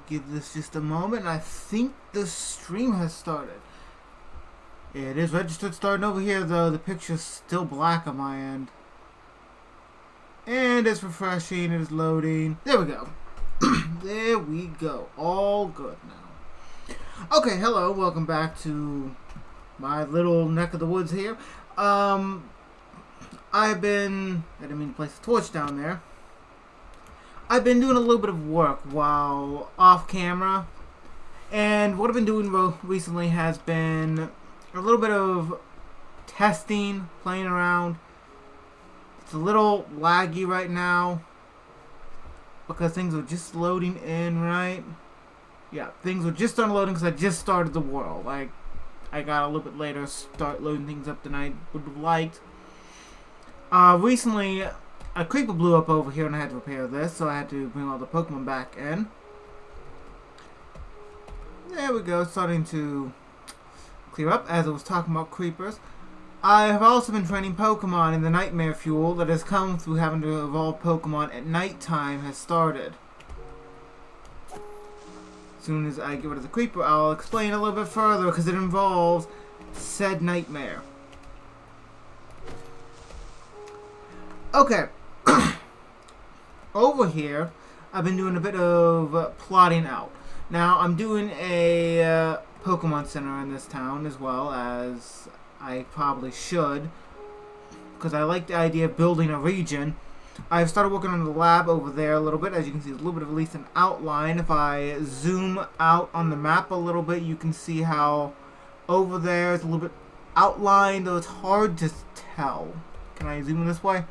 give this just a moment. I think the stream has started. It is registered starting over here, though. The picture's still black on my end. And it's refreshing. It is loading. There we go. There we go. All good now. Okay, hello. Welcome back to my little neck of the woods here. I didn't mean to place a torch down there. I've been doing a little bit of work while off camera. And what I've been doing recently has been a little bit of testing, playing around. It's a little laggy right now because things are just loading in, right? Yeah, things were just unloading because I just started the world. I got a little bit later start loading things up than I would have liked. Recently, a creeper blew up over here and I had to repair this, so I had to bring all the Pokemon back in. There we go, starting to clear up as I was talking about creepers. I have also been training Pokemon, and the nightmare fuel that has come through having to evolve Pokemon at nighttime has started. As soon as I get rid of the creeper, I'll explain a little bit further because it involves said nightmare. Okay. Over here, I've been doing a bit of plotting out. Now, I'm doing a Pokemon Center in this town as well, as I probably should, because I like the idea of building a region. I've started working on the lab over there a little bit. As you can see, there's a little bit of at least an outline. If I zoom out on the map a little bit, you can see how over there is a little bit outlined, though it's hard to tell. Can I zoom in this way?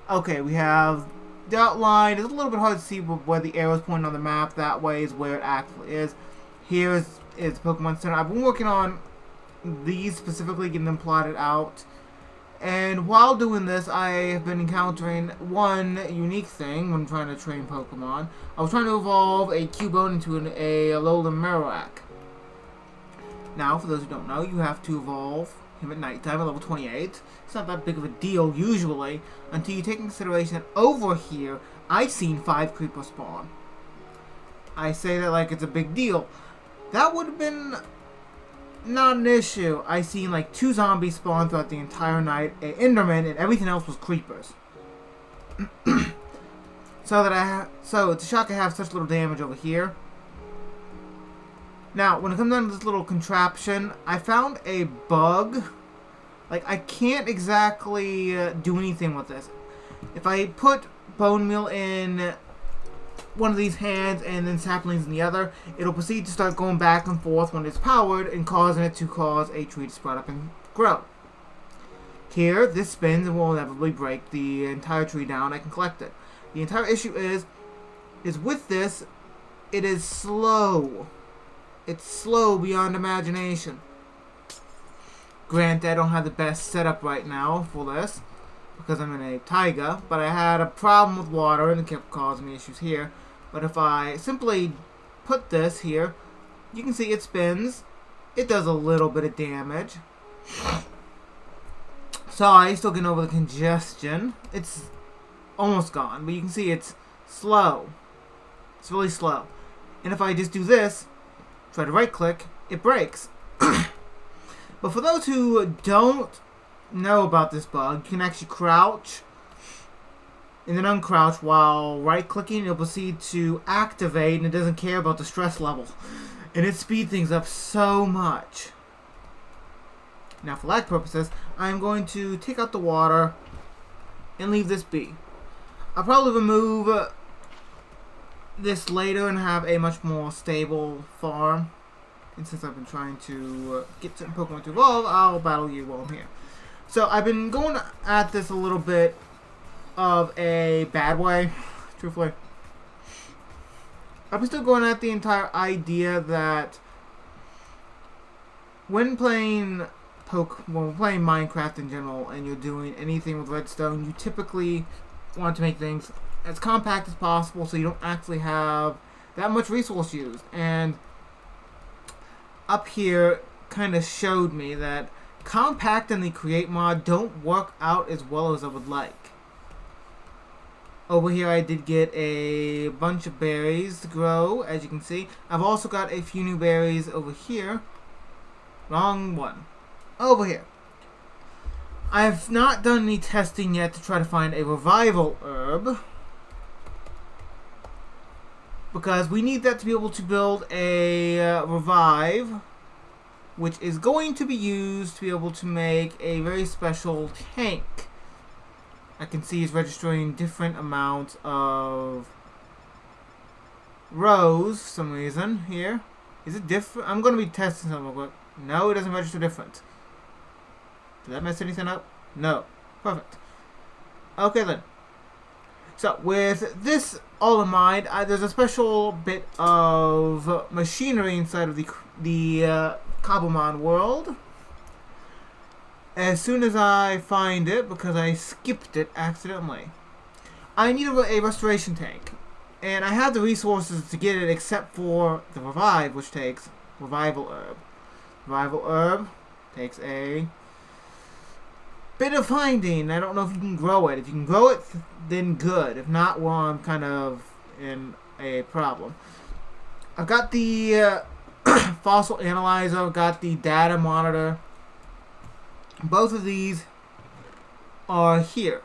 Okay, we have the outline. It's a little bit hard to see where the arrow's pointing on the map. That way is where it actually is. Here is Pokemon Center. I've been working on these specifically, getting them plotted out. And while doing this, I have been encountering one unique thing when trying to train Pokemon. I was trying to evolve a Cubone into a Alolan Marowak. Now, for those who don't know, you have to evolve him at nighttime at level 28. It's not that big of a deal, usually, until you take in consideration that over here, I've seen 5 creepers spawn. I say that like it's a big deal. That would have been not an issue. I seen like 2 zombies spawn throughout the entire night, an Enderman, and everything else was creepers. So it's a shock I have such little damage over here. Now, when it comes down to this little contraption, I found a bug. Like, I can't exactly do anything with this. If I put bone meal in one of these hands and then saplings in the other, it'll proceed to start going back and forth when it's powered and causing it to cause a tree to sprout up and grow. Here, this spins and will inevitably break the entire tree down. I can collect it. The entire issue is with this, it is slow. It's slow beyond imagination. Granted, I don't have the best setup right now for this because I'm in a taiga, but I had a problem with water and it kept causing me issues here. But if I simply put this here, you can see it spins. It does a little bit of damage. Sorry, still getting over the congestion. It's almost gone, but you can see it's slow. It's really slow. And if I just do this, try to right click, it breaks. But for those who don't know about this bug, you can actually crouch and then uncrouch while right clicking. It'll proceed to activate and it doesn't care about the stress level. And it speeds things up so much. Now for lag purposes, I'm going to take out the water and leave this be. I'll probably remove this later and have a much more stable farm. And since I've been trying to get some Pokemon to evolve, I'll battle you while I'm here. So I've been going at this a little bit of a bad way, truthfully. I'm still going at the entire idea that when playing Minecraft in general and you're doing anything with redstone, you typically want to make things as compact as possible so you don't actually have that much resource used. And up here kind of showed me that compact and the create mod don't work out as well as I would like. Over here I did get a bunch of berries to grow, as you can see. I've also got a few new berries over here. Wrong one. Over here. I've not done any testing yet to try to find a revival herb, because we need that to be able to build a revive, which is going to be used to be able to make a very special tank. I can see it's registering different amounts of rows for some reason here. Is it different? I'm going to be testing something, but no, it doesn't register different. Did that mess anything up? No. Perfect. Okay then. So with this all in mind, there's a special bit of machinery inside of the Cobblemon world. As soon as I find it, because I skipped it accidentally, I need a restoration tank. And I have the resources to get it except for the revive, which takes revival herb. Revival herb takes a bit of finding. I don't know if you can grow it. If you can grow it, then good. If not, well, I'm kind of in a problem. I've got the fossil analyzer. I've got the data monitor. Both of these are here.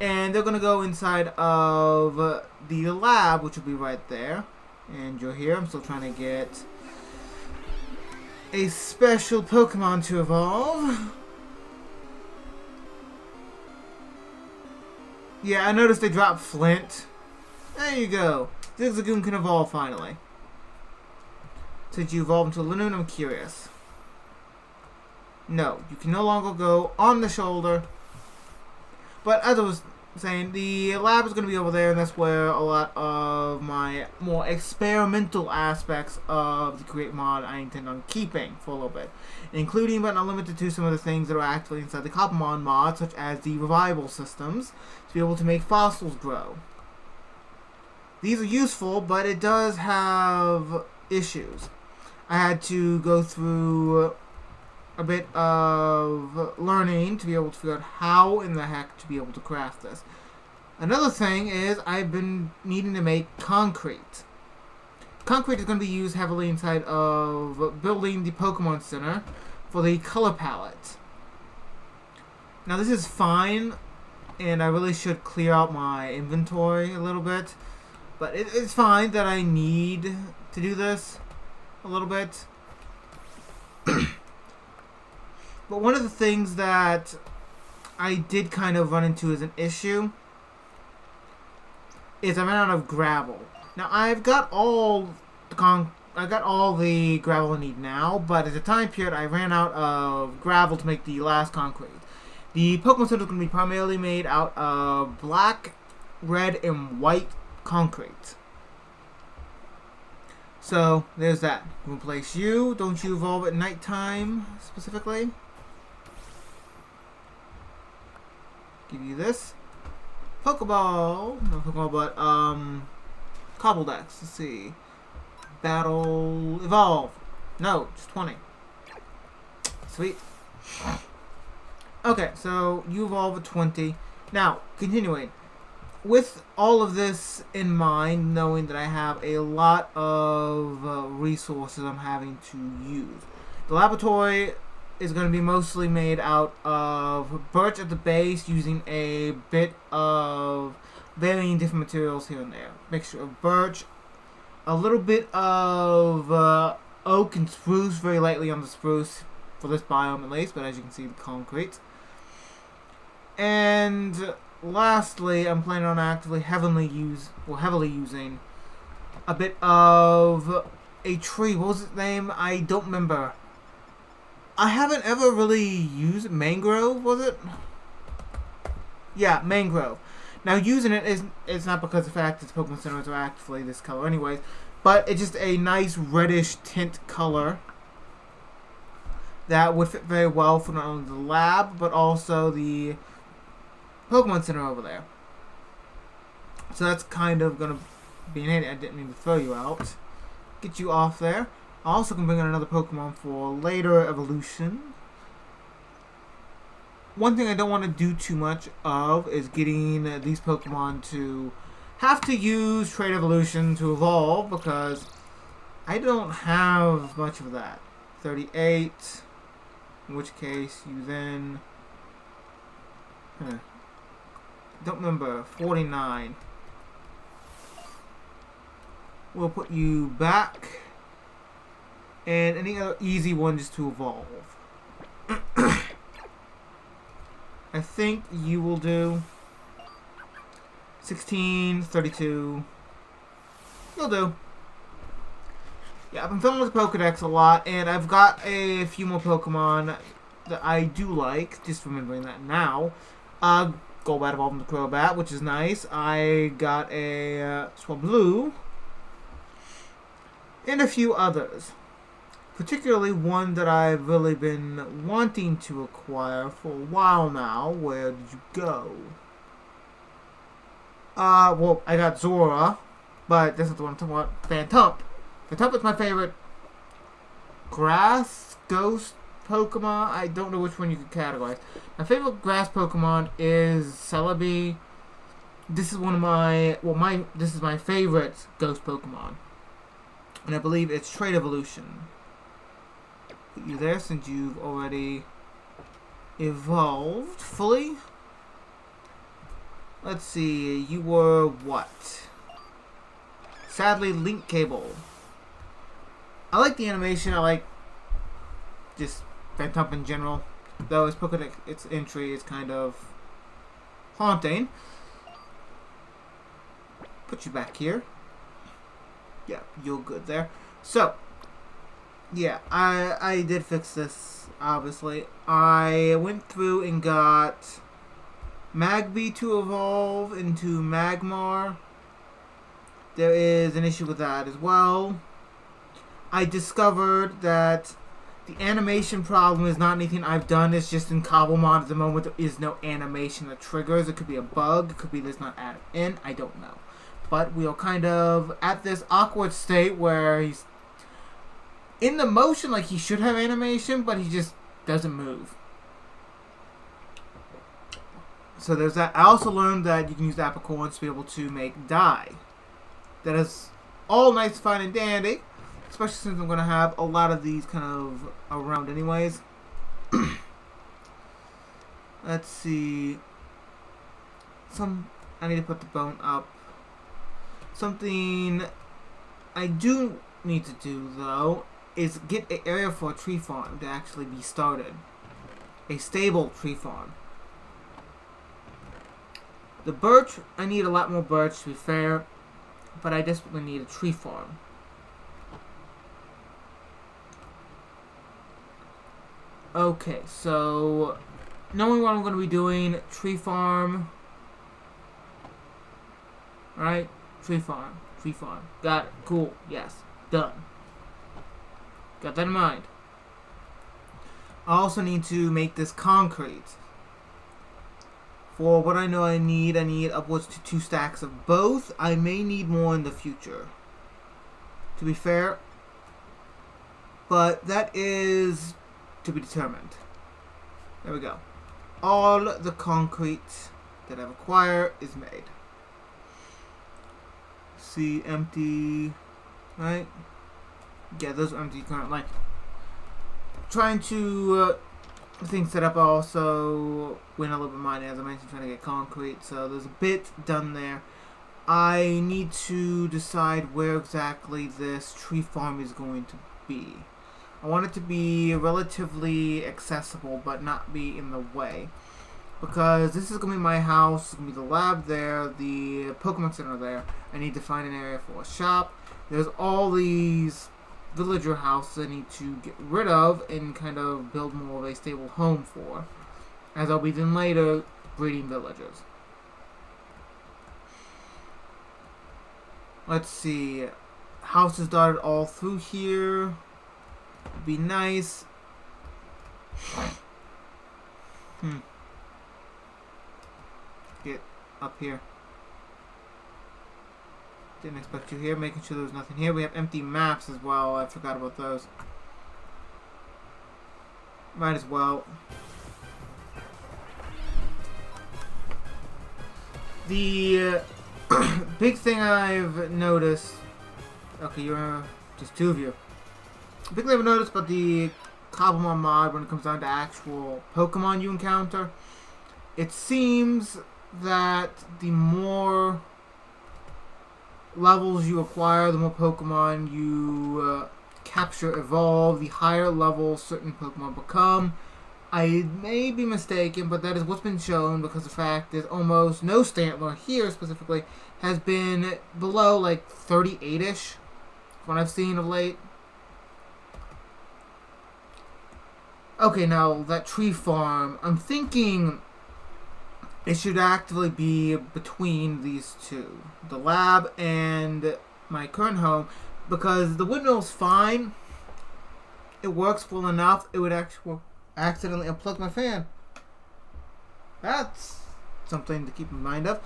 And they're going to go inside of the lab, which will be right there. And you're here. I'm still trying to get a special Pokemon to evolve. Yeah, I noticed they dropped Flint. There you go. Zigzagoon can evolve finally. Did you evolve into Linoon? I'm curious. No, you can no longer go on the shoulder. But as I was saying, the lab is going to be over there, and that's where a lot of my more experimental aspects of the Create mod I intend on keeping for a little bit. Including, but not limited to, some of the things that are actually inside the Cobblemon mod, such as the revival systems, to be able to make fossils grow. These are useful, but it does have issues. I had to go through a bit of learning to be able to figure out how in the heck to be able to craft this. Another thing is I've been needing to make concrete. Concrete is going to be used heavily inside of building the Pokemon Center for the color palette. Now this is fine, and I really should clear out my inventory a little bit, but it's fine that I need to do this a little bit. But one of the things that I did kind of run into as an issue is I ran out of gravel. Now I've got all the gravel I need now, but at the time period I ran out of gravel to make the last concrete. The Pokemon Center is going to be primarily made out of black, red, and white concrete. So there's that. We'll place you. Don't you evolve at nighttime specifically? Give you this Pokeball, no Pokeball, but Cobble Dex. Let's see. Battle evolve. No, just 20. Sweet. Okay, so you evolve at 20. Now, continuing. With all of this in mind, knowing that I have a lot of resources I'm having to use, the laboratory is going to be mostly made out of birch at the base, using a bit of varying different materials here and there. Mixture of birch, a little bit of oak and spruce, very lightly on the spruce for this biome at least, but as you can see, the concrete. And lastly, I'm planning on heavily using a bit of a tree. What was its name? I don't remember. I haven't ever really used mangrove, was it? Yeah, mangrove. Now using it's not because of the fact that the Pokemon Centers are actually this color anyways, but it's just a nice reddish tint color that would fit very well for not only the lab, but also the Pokemon Center over there. So that's kind of going to be an handy. I didn't mean to throw you out. Get you off there. I also can bring in another Pokemon for later evolution. one thing I don't want to do too much of is getting these Pokemon to have to use Trade Evolution to evolve, because I don't have much of that. 38, in which case you then... don't remember. 49. We'll put you back. And any other easy ones to evolve. I think you will do 16, 32. You'll do. Yeah, I've been filming with the Pokedex a lot, and I've got a few more Pokemon that I do like, just remembering that now. Golbat evolved into Crobat, which is nice. I got a Swablu, and a few others. Particularly one that I've really been wanting to acquire for a while now. Where did you go? Well, I got Zora, but this is the one I'm talking about. Phantump. Phantump is my favorite grass ghost Pokemon. I don't know which one you could categorize. My favorite grass Pokemon is Celebi. This is one of my, this is my favorite ghost Pokemon. And I believe it's Trade Evolution. Put you there since you've already evolved fully. Let's see, you were what? Sadly, Link Cable. I like the animation, I like just Phantump in general. Though its entry is kind of haunting. Put you back here. Yeah, you're good there. So, yeah, I did fix this, obviously. I went through and got Magby to evolve into Magmar. There is an issue with that as well. I discovered that the animation problem is not anything I've done. It's just in Cobble mod at the moment there is no animation that triggers. It could be a bug. It could be there's not added in. I don't know. But we are kind of at this awkward state where he's in the motion like he should have animation, but he just doesn't move. So there's that. I also learned that you can use apricorns to be able to make dye. That is all nice, fine, and dandy. Especially since I'm going to have a lot of these kind of around anyways. Let's see. I need to put the bone up. Something I do need to do, though, is get an area for a tree farm to actually be started. A stable tree farm. The birch, I need a lot more birch to be fair, but I desperately need a tree farm. Okay, so knowing what I'm going to be doing, tree farm, right? Tree farm, got it, cool, yes, done. Got that in mind. I also need to make this concrete. For what I know I need upwards to 2 stacks of both. I may need more in the future, to be fair, but that is to be determined. There we go. All the concrete that I've acquired is made. See, empty, right? Yeah, those are empty currently. Trying to things set up. Also went a little bit money, as I mentioned, trying to get concrete. So there's a bit done there. I need to decide where exactly this tree farm is going to be. I want it to be relatively accessible, but not be in the way. Because this is going to be my house, it's going to be the lab there, the Pokemon Center there. I need to find an area for a shop. There's all these villager houses I need to get rid of and kind of build more of a stable home for. As I'll be then later breeding villagers. Let's see. Houses dotted all through here. Be nice. Get up here. Didn't expect you here. Making sure there's nothing here. We have empty maps as well. I forgot about those. Might as well. The big thing I've noticed... Okay, you're just two of you. The big thing I've noticed about the Cobble mod when it comes down to actual Pokemon you encounter, it seems that the more levels you acquire, the more Pokemon you capture, evolve, the higher level certain Pokemon become. I may be mistaken, but that is what's been shown, because the fact is almost no Stantler here specifically has been below like 38-ish from what I've seen of late. Okay, now that tree farm, I'm thinking it should actively be between these two, the lab and my current home, because the windmill's fine. It works well enough. It would actually accidentally unplug my fan. That's something to keep in mind of.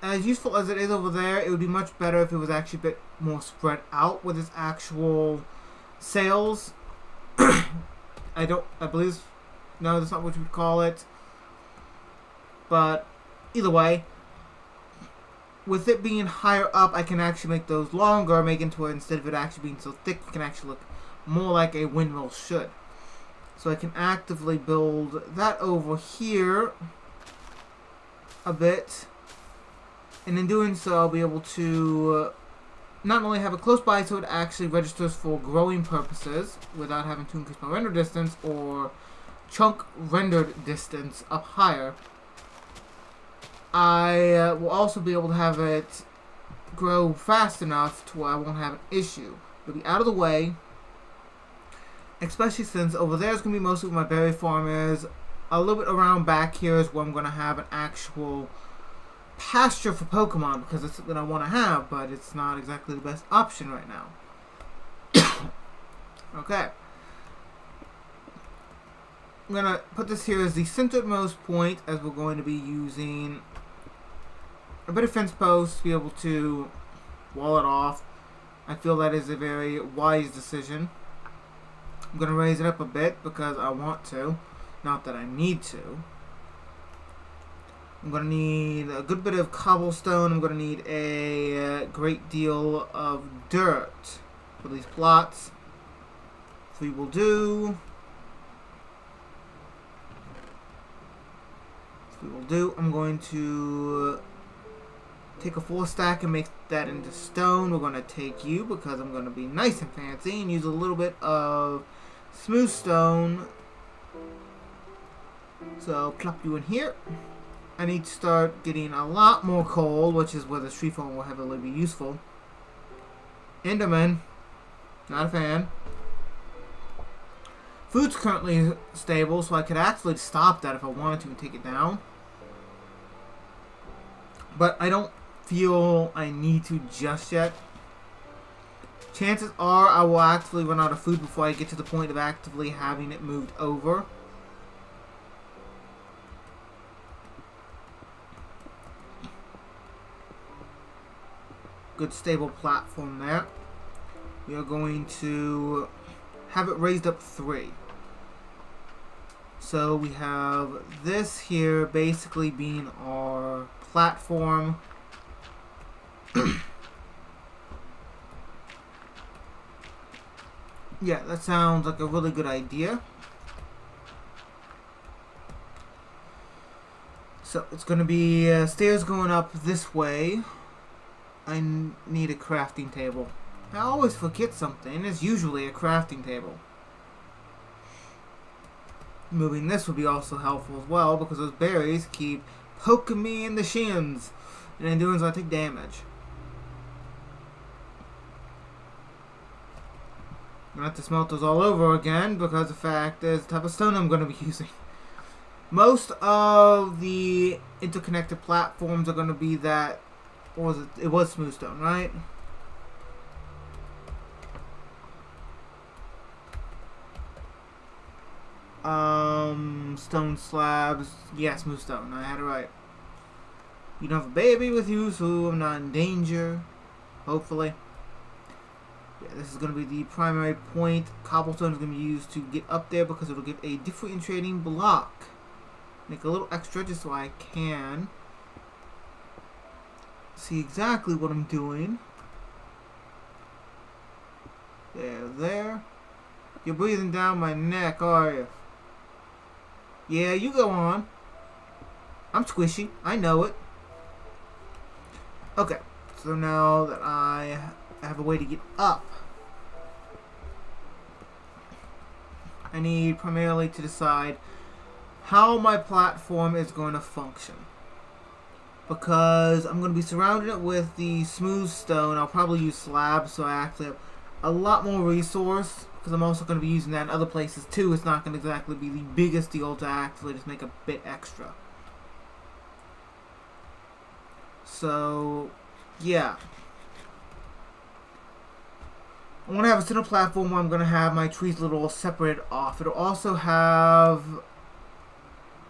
As useful as it is over there, it would be much better if it was actually a bit more spread out with its actual sales. I believe, no, that's not what you would call it. But either way, with it being higher up, I can actually make those longer, make into it, instead of it actually being so thick, it can actually look more like a windmill should. So I can actively build that over here a bit. And in doing so, I'll be able to not only have it close by so it actually registers for growing purposes without having to increase my render distance or chunk rendered distance up higher. I will also be able to have it grow fast enough to where I won't have an issue. It'll be out of the way, especially since over there is going to be mostly where my berry farm is. A little bit around back here is where I'm going to have an actual pasture for Pokemon, because it's something I want to have, but it's not exactly the best option right now. Okay. I'm going to put this here as the centermost point, as we're going to be using a bit of fence post to be able to wall it off. I feel that is a very wise decision. I'm going to raise it up a bit because I want to, not that I need to. I'm going to need a good bit of cobblestone. I'm going to need a great deal of dirt for these plots. 3 will do. 3 will do. I'm going to take a 4 stack and make that into stone. We're going to take you because I'm going to be nice and fancy and use a little bit of smooth stone. So plop you in here. I need to start getting a lot more coal, which is where the tree farm will heavily be useful. Enderman. Not a fan. Food's currently stable, so I could actually stop that if I wanted to and take it down. But I don't feel I need to just yet. Chances are I will actively run out of food before I get to the point of actively having it moved over. Good stable platform there. We are going to have it raised up 3. So we have this here basically being our platform. Yeah, that sounds like a really good idea. So it's going to be stairs going up this way. I need a crafting table. I always forget something. It's usually a crafting table. Moving this would be also helpful as well, because those berries keep poking me in the shins, and in doing so I take damage. I'm going to have to smelt those all over again, because the fact is the type of stone I'm going to be using. Most of the interconnected platforms are going to be that, or was it? It was smooth stone, right? Stone slabs. Yeah, smooth stone. I had it right. You don't have a baby with you, so I'm not in danger. Hopefully. Yeah, this is going to be the primary point. Cobblestone is going to be used to get up there because it'll give a differentiating block. Make a little extra just so I can see exactly what I'm doing. There. You're breathing down my neck, are you? Yeah, you go on. I'm squishy. I know it. Okay, so now that I have a way to get up, I need primarily to decide how my platform is going to function. Because I'm going to be surrounded with the smooth stone. I'll probably use slabs, so I actually have a lot more resource. Because I'm also going to be using that in other places too. It's not going to exactly be the biggest deal to actually just make a bit extra. So, yeah. I'm going to have a center platform where I'm going to have my trees a little separated off. It'll also have...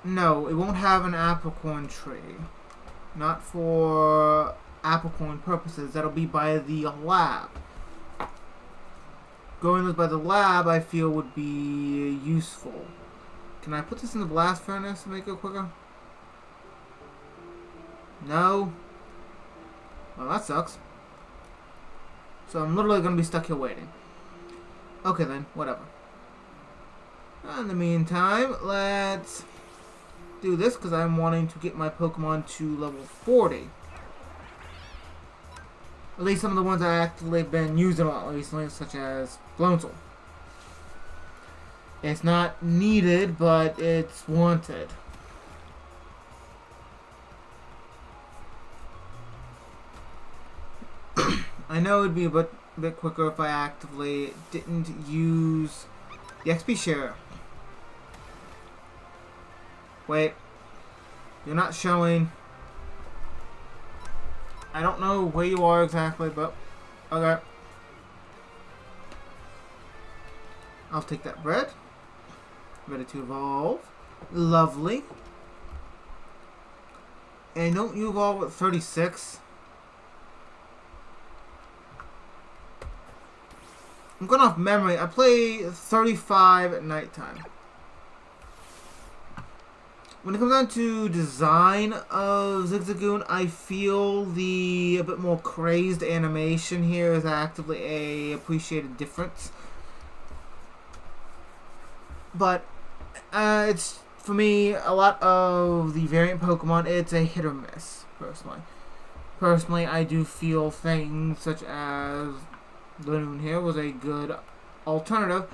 No, it won't have an apricorn tree. Not for apricorn purposes. That'll be by the lab. Going this by the lab, I feel, would be useful. Can I put this in the blast furnace to make it quicker? No? Well, that sucks. So I'm literally going to be stuck here waiting. Okay then, whatever. In the meantime, let's do this because I'm wanting to get my Pokemon to level 40. At least some of the ones I actually have been using a lot recently, such as Blounzel. It's not needed, but it's wanted. I know it'd be a bit quicker if I actively didn't use the XP share. Wait. You're not showing. I don't know where you are exactly, but okay. I'll take that bread. Ready to evolve. Lovely. And don't you evolve at 36? I'm going off memory. I play 35 at nighttime. When it comes down to design of Zigzagoon, I feel the a bit more crazed animation here is actively a appreciated difference. But it's, for me, a lot of the variant Pokemon, it's a hit or miss, personally. Personally, I do feel things such as Linoon here was a good alternative,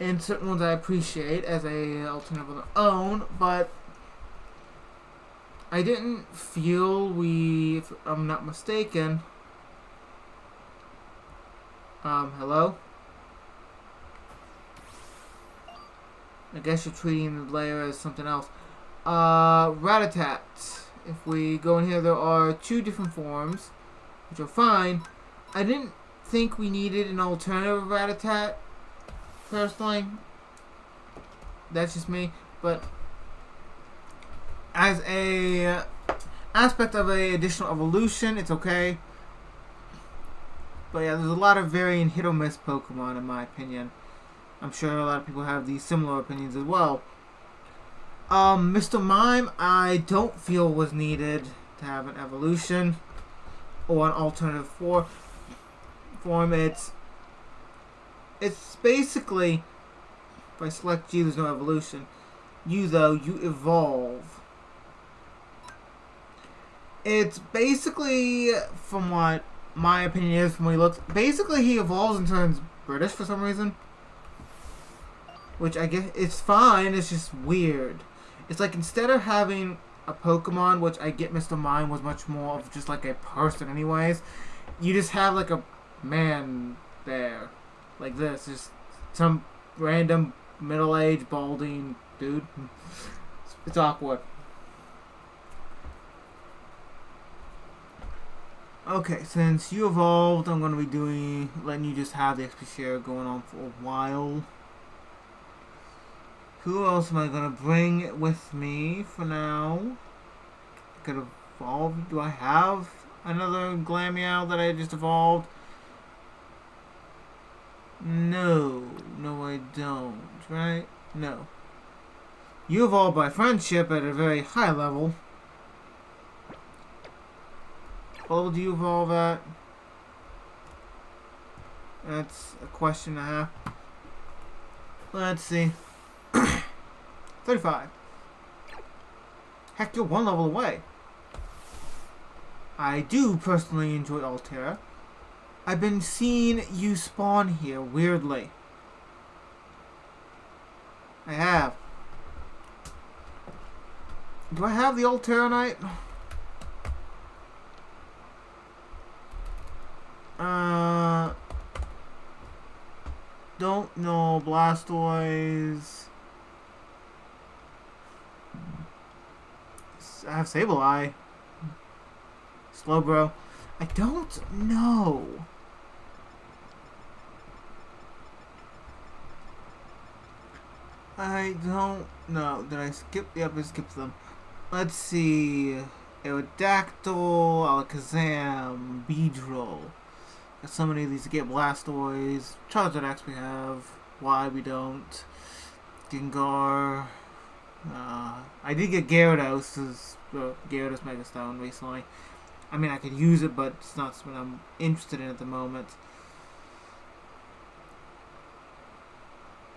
and certain ones I appreciate as a alternative on their own, but I didn't feel if I'm not mistaken. Hello? I guess you're treating the layer as something else. Rattata. If we go in here, there are 2 different forms, which are fine. I didn't think we needed an alternative Rattata, personally. That's just me, but as a aspect of a additional evolution, it's okay. But yeah, there's a lot of varying hit or miss Pokemon in my opinion. I'm sure a lot of people have these similar opinions as well. Mr. Mime, I don't feel was needed to have an evolution or an alternative form. It's basically, if I select G, there's no evolution. You, though, you evolve. It's basically, from what my opinion is, from what he looks, basically he evolves and turns British for some reason. Which I guess, it's fine, it's just weird. It's like, instead of having a Pokemon, which I get Mr. Mime was much more of just like a person anyways, you just have like a man there. Like this, just some random middle-aged balding dude. It's awkward. Okay, since you evolved, I'm going to be letting you just have the XP share going on for a while. Who else am I going to bring with me for now? Could evolve. Do I have another Glameow that I just evolved? No. No, I don't. Right? No. You evolved by friendship at a very high level. What level do you evolve at? That's a question and a half. Let's see. 35. Heck, you're one level away. I do personally enjoy Altera. I've been seeing you spawn here weirdly. I have. Do I have the Alteranite? Don't know. Blastoise. I have Sableye. Slowbro. I don't know. I don't know. Did I skip? Yep, I skipped them. Let's see. Aerodactyl, Alakazam, Beedrill. Got so many of these to get. Blastoise. Charizard X we have. Why we don't. Gengar. I did get Gyarados, Gyarados Megastone recently. I mean, I could use it, but it's not something I'm interested in at the moment.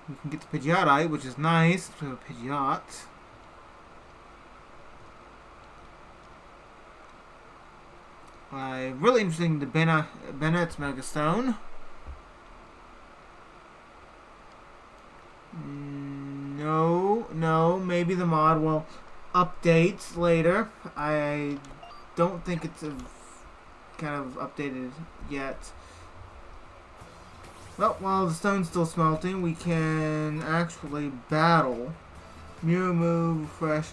We can get the Pidgeotite, which is nice. We have a Pidgeot. Really interesting in the Bennett's Megastone. No, maybe the mod will update later. I don't think it's kind of updated yet. Well, while the stone's still smelting, we can actually battle. Mirror move, fresh.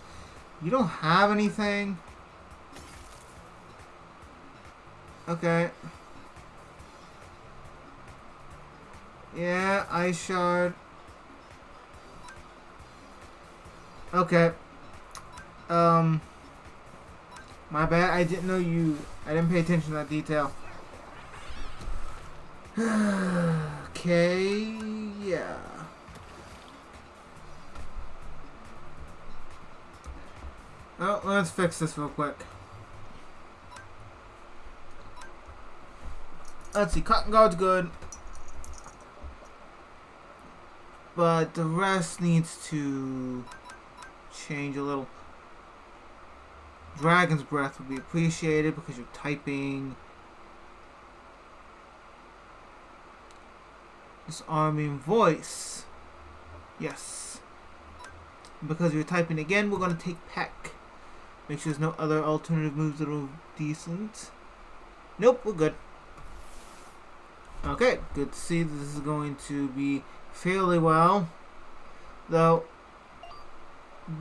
You don't have anything? Okay. Yeah, Ice Shard. Okay. My bad. I didn't know you. I didn't pay attention to that detail. Okay. Yeah. Well, let's fix this real quick. Let's see. Cotton Guard's good. But the rest needs to change a little. Dragon's Breath would be appreciated because you're typing. Disarming Voice. Yes. Because you're typing again, we're going to take Peck. Make sure there's no other alternative moves that are decent. Nope, we're good. Okay, good to see that this is going to be fairly well. Though,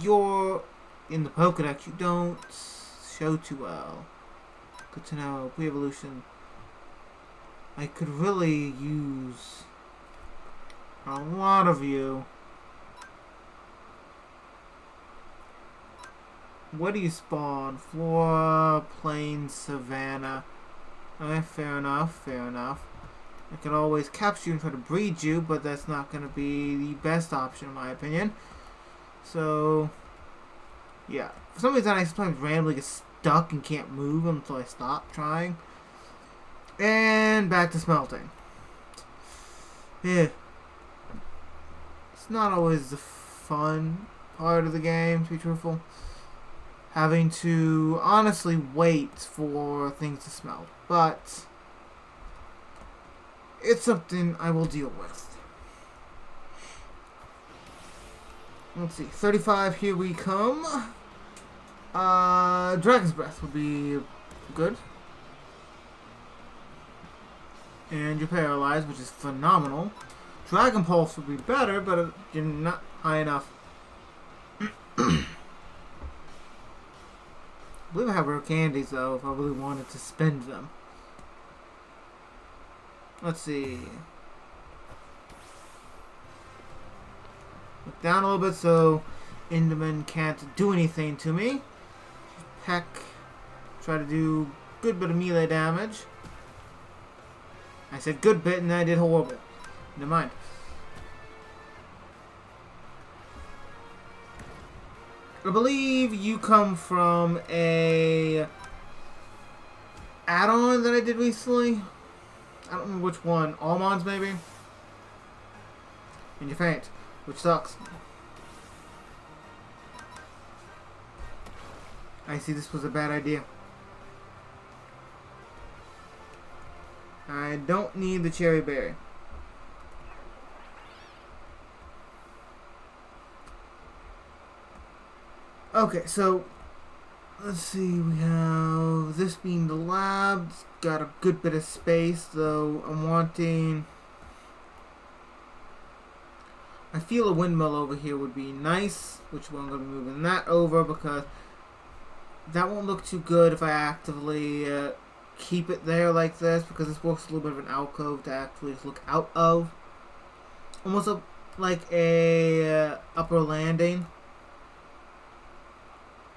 you're in the Pokedex, you don't show too well. Good to know. Pre-evolution. I could really use a lot of you. Where do you spawn? Flora, Plains, Savannah. Okay, fair enough, fair enough. I could always capture you and try to breed you, but that's not going to be the best option in my opinion. So, yeah. For some reason I sometimes randomly get stuck and can't move until I stop trying. And back to smelting. Yeah. It's not always the fun part of the game, to be truthful. Having to honestly wait for things to smelt. But it's something I will deal with. Let's see. 35, here we come. Dragon's Breath would be good. And you're paralyzed, which is phenomenal. Dragon Pulse would be better, but you're not high enough. I believe I have rare candies, though, if I really wanted to spend them. Let's see. Look down a little bit so Enderman can't do anything to me. Peck. Try to do good bit of melee damage. I said good bit and then I did horrible. Never mind. I believe you come from a add-on that I did recently. I don't remember which one. Almonds, maybe? And you faint, which sucks. I see this was a bad idea. I don't need the cherry berry. Okay, so let's see, we have this being the lab. It's got a good bit of space, though I'm wanting... I feel a windmill over here would be nice, which one I'm going to be moving that over because that won't look too good if I actively keep it there like this, because this works a little bit of an alcove to actually just look out of. Almost like a upper landing.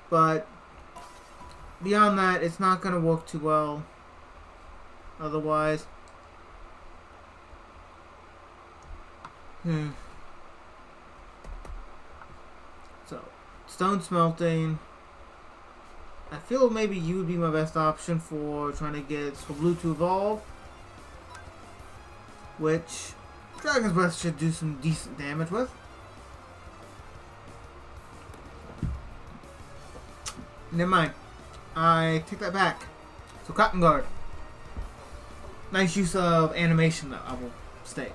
But beyond that, it's not going to work too well otherwise. So, stone smelting. I feel maybe you would be my best option for trying to get Swablu to evolve. Which Dragon's Breath should do some decent damage with. Never mind. I take that back. So Cotton Guard. Nice use of animation though, I will state.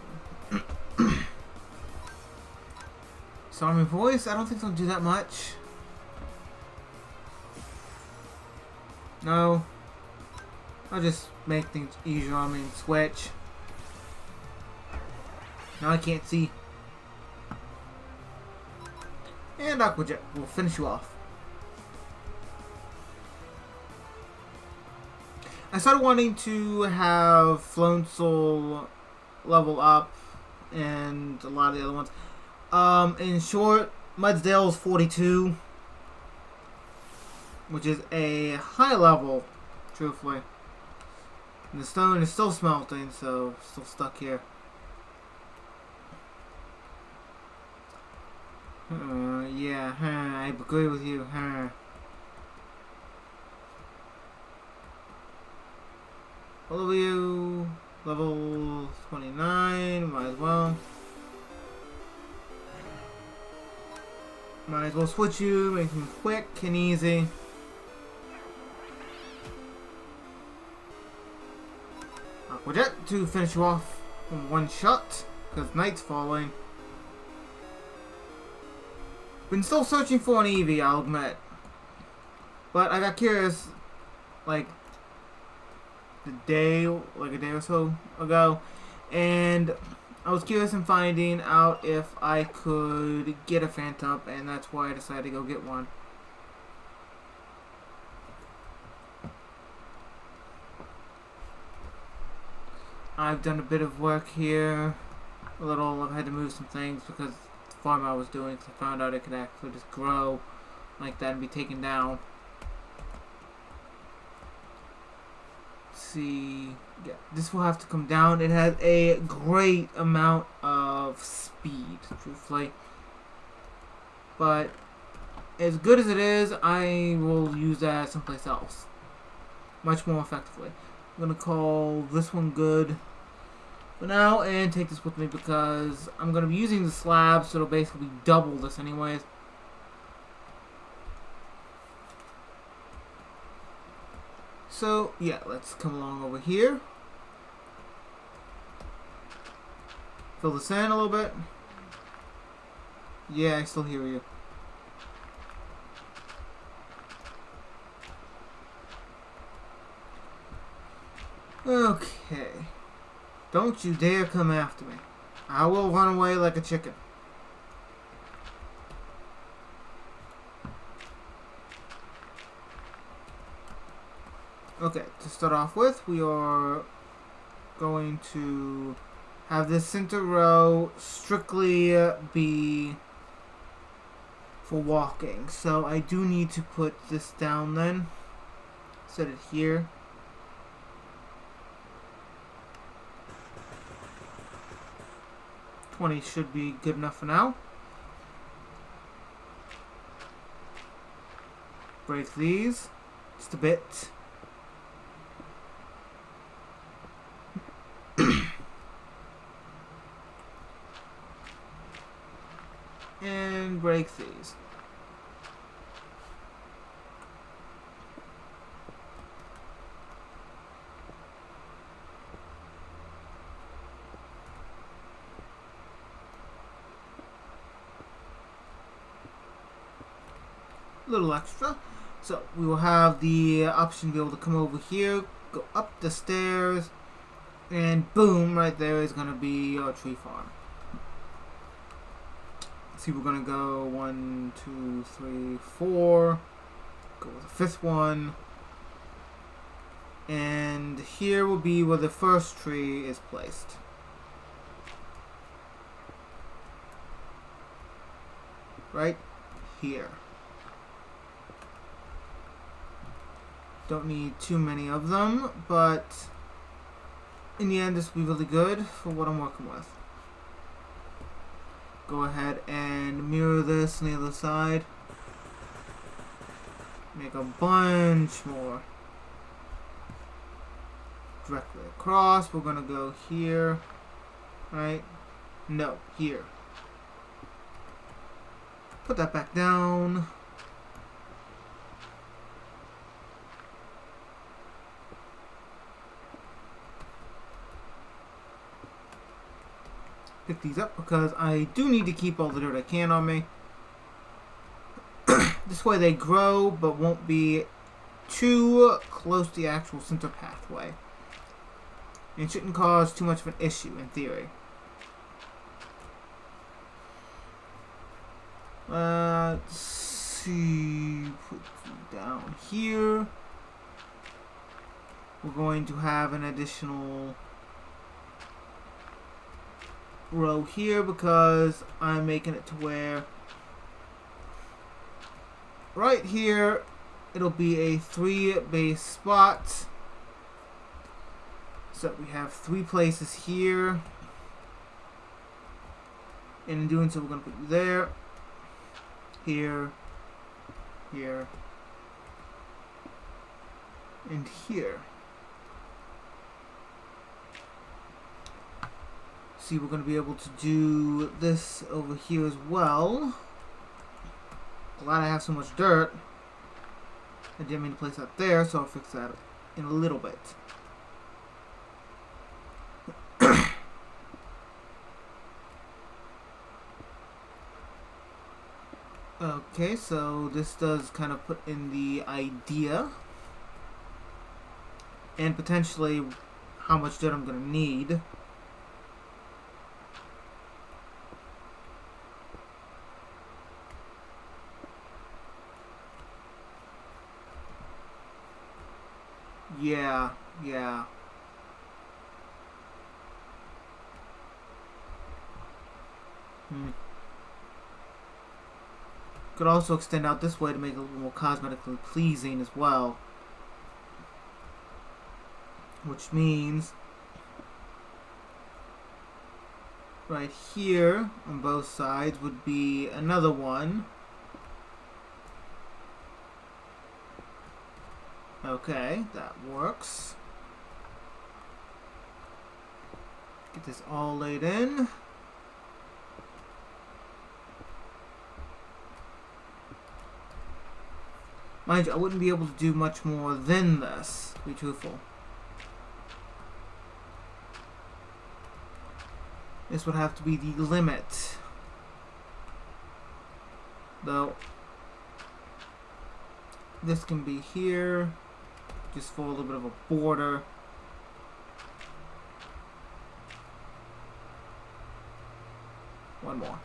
Stormy Voice, I don't think they'll do that much. No. I'll just make things easier on me and switch. Now I can't see. And Aqua Jet will finish you off. I started wanting to have Flown Soul level up and a lot of the other ones. In short, Mudsdale is 42, which is a high level, truthfully. And the stone is still smelting, so still stuck here. Yeah, I agree with you. All of you, level 29, might as well. Might as well switch you, make them quick and easy. Aqua Jet to finish you off in one shot, because night's falling. Been still searching for an Eevee, I'll admit. But I got curious, like a day or so ago, and I was curious in finding out if I could get a Phantom, and that's why I decided to go get one. I've done a bit of work here, a little. I've had to move some things because the farm I was doing, because I found out it could actually just grow like that and be taken down. See, yeah, this will have to come down. It has a great amount of speed, truthfully, but as good as it is, I will use that someplace else much more effectively. I'm gonna call this one good for now and take this with me because I'm gonna be using the slab, so it'll basically double this anyways. So, yeah, let's come along over here. Fill this in a little bit. Yeah, I still hear you. Okay. Don't you dare come after me. I will run away like a chicken. Okay, to start off with, we are going to have this center row strictly be for walking. So I do need to put this down then. Set it here. $20 should be good enough for now. Break these just a bit. and break these. Little extra. So we will have the option to be able to come over here, go up the stairs, and boom, right there is going to be our tree farm. See, we're going to go 1, 2, 3, 4. Go with the fifth one. And here will be where the first tree is placed. Right here. Don't need too many of them, but in the end this will be really good for what I'm working with. Go ahead and mirror this on the other side. Make a bunch more. Directly across, we're gonna go here, right? No, here. Put that back down. Pick these up because I do need to keep all the dirt I can on me. This way they grow but won't be too close to the actual center pathway. And it shouldn't cause too much of an issue in theory. Let's see, put you down here. We're going to have an additional row here because I'm making it to where right here it'll be a 3 base spot. So we have 3 places here, and in doing so we're going to put you there, here, here, and here. See, we're going to be able to do this over here as well. Glad I have so much dirt. I didn't mean to place that there, so I'll fix that in a little bit. Okay, so this does kind of put in the idea and potentially how much dirt I'm going to need. Yeah. Could also extend out this way to make it a little more cosmetically pleasing as well. Which means right here on both sides would be another one. Okay, that works. Get this all laid in. Mind you, I wouldn't be able to do much more than this, to be truthful. This would have to be the limit. Though, this can be here, just for a little bit of a border. One more.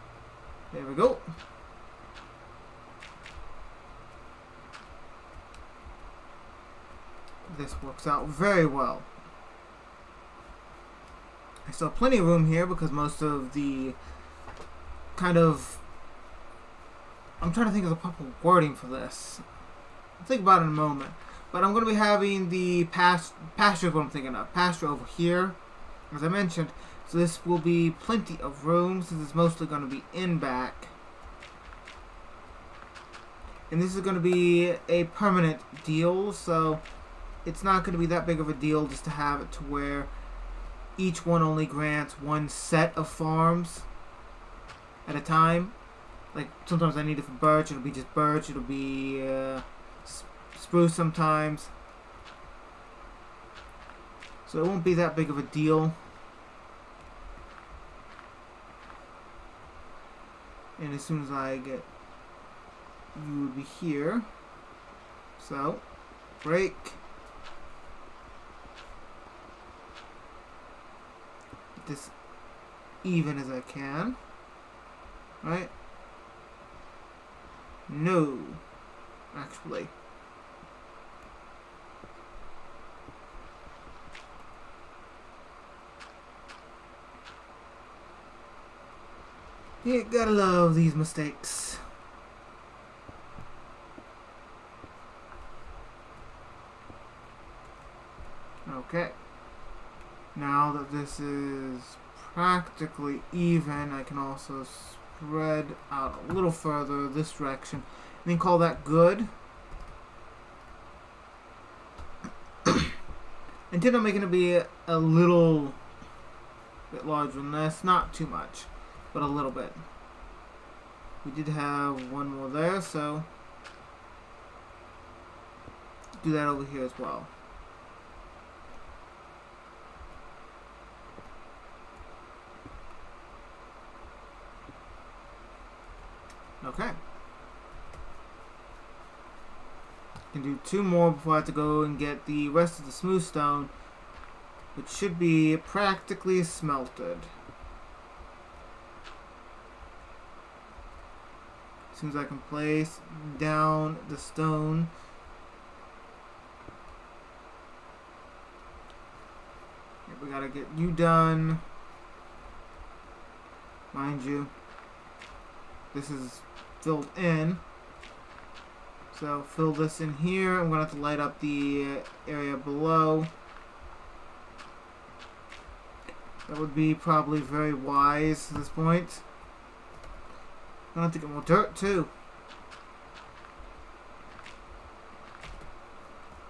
There we go. This works out very well. I still have plenty of room here because most of the kind of... I'm trying to think of the proper wording for this. I'll think about it in a moment. But I'm going to be having the pasture is what I'm thinking of. Pasture over here, as I mentioned. So this will be plenty of room since it's mostly going to be in back. And this is going to be a permanent deal, so it's not going to be that big of a deal just to have it to where each one only grants one set of farms at a time. Like, sometimes I need it for birch. It'll be just birch. It'll be spruce sometimes. So it won't be that big of a deal. And as soon as I get... You would be here. So, break. Get this even as I can. Right? No. Actually. You gotta love these mistakes. Okay. Now that this is practically even, I can also spread out a little further this direction. And then call that good. Intend on making it be a little bit larger than this. Not too much, but a little bit. We did have one more there, so do that over here as well. Okay. Can do two more before I have to go and get the rest of the smooth stone, which should be practically smelted. As soon as I can place down the stone. Okay, we gotta get you done. Mind you, this is filled in. So fill this in here. I'm going to have to light up the area below. That would be probably very wise at this point. I'm going to have to get more dirt too.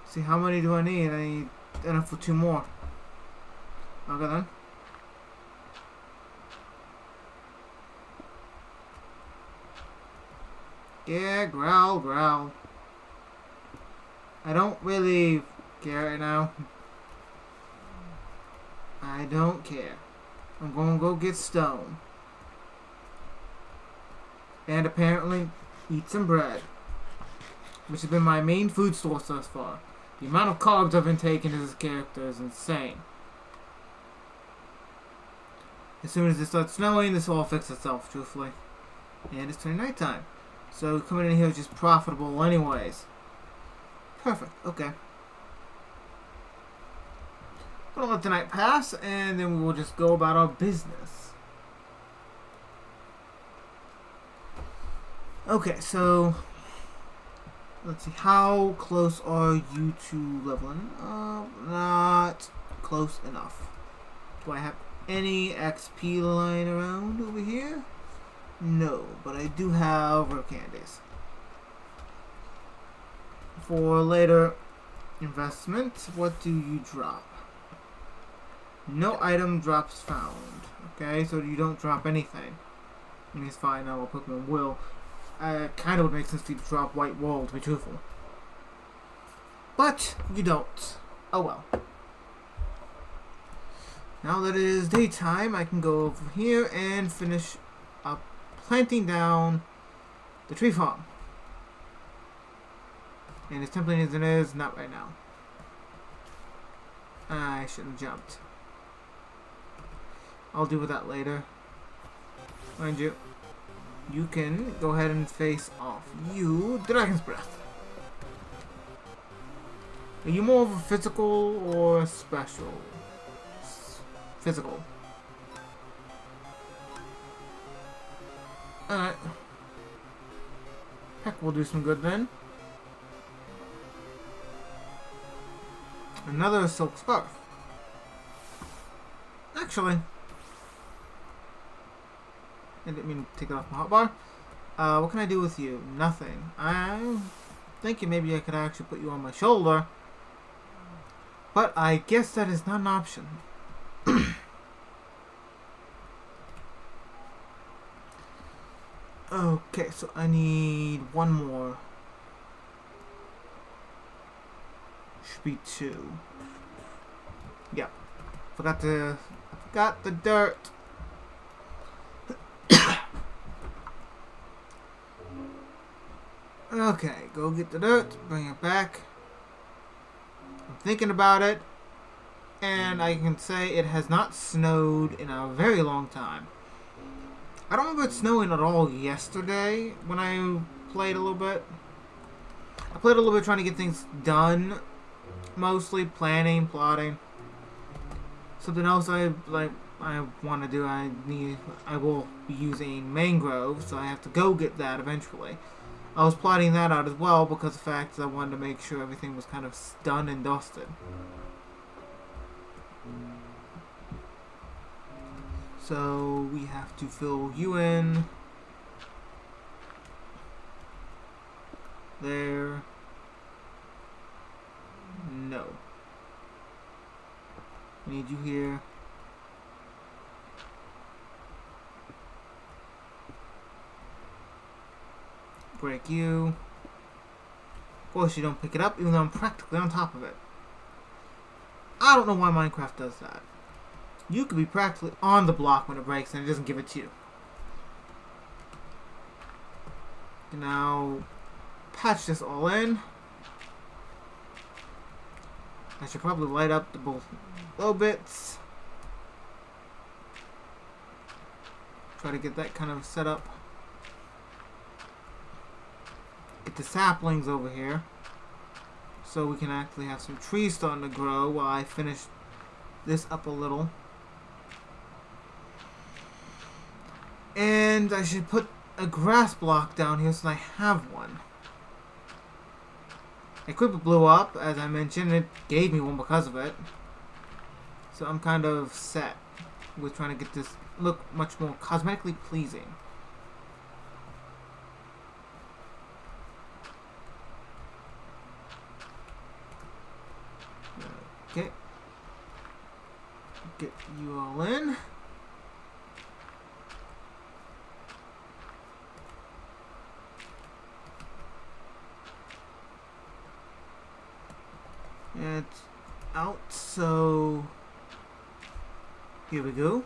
See, how many do I need? I need enough for 2 more. Okay then. Yeah, growl, growl. I don't really care right now. I don't care. I'm gonna go get stone. And apparently eat some bread. Which has been my main food source thus far. The amount of carbs I've been taking as this character is insane. As soon as it starts snowing, this will all fix itself, truthfully. And it's turning nighttime. So coming in here is just profitable anyways. Perfect. Okay. Gonna let the night pass, and then we will just go about our business. Okay, so let's see. How close are you to leveling? Not close enough. Do I have any XP lying around over here? No, but I do have rare candies. For later investment, what do you drop? No item drops found. Okay, so you don't drop anything. I mean, it's fine, now all Pokemon will. Kind of would make sense to drop white wool, to be truthful. But, you don't. Oh well. Now that it is daytime, I can go over here and finish up planting down the tree farm. And as tempting as it is, not right now. I shouldn't have jumped. I'll deal with that later. Mind you, you can go ahead and face off. You, Dragon's Breath. Are you more of a physical or special? Physical. Alright. Heck, we'll do some good then. Another silk scarf. Actually, I didn't mean to take it off my hotbar. What can I do with you? Nothing. I'm thinking maybe I could actually put you on my shoulder. But I guess that is not an option. Okay, so I need one more. Should be 2. Yeah. I forgot the dirt. Okay, go get the dirt, bring it back. I'm thinking about it, and I can say it has not snowed in a very long time. I don't remember it snowing at all yesterday when I played a little bit. I played a little bit trying to get things done, mostly planning, plotting. Something else I want to do. I will be using mangrove, so I have to go get that eventually. I was plotting that out as well because of the fact that I wanted to make sure everything was kind of done and dusted. So we have to fill you in. There. No. I need you here. Break you. Of course you don't pick it up even though I'm practically on top of it. I don't know why Minecraft does that. You could be practically on the block when it breaks and it doesn't give it to you. Now, patch this all in. I should probably light up the both low bits. Try to get that kind of set up. Get the saplings over here. So we can actually have some trees starting to grow while I finish this up a little. And I should put a grass block down here so I have one. Equipment blew up, as I mentioned. It gave me one because of it. So I'm kind of set with trying to get this look much more cosmetically pleasing. Okay. Get you all in. It's out, so here we go.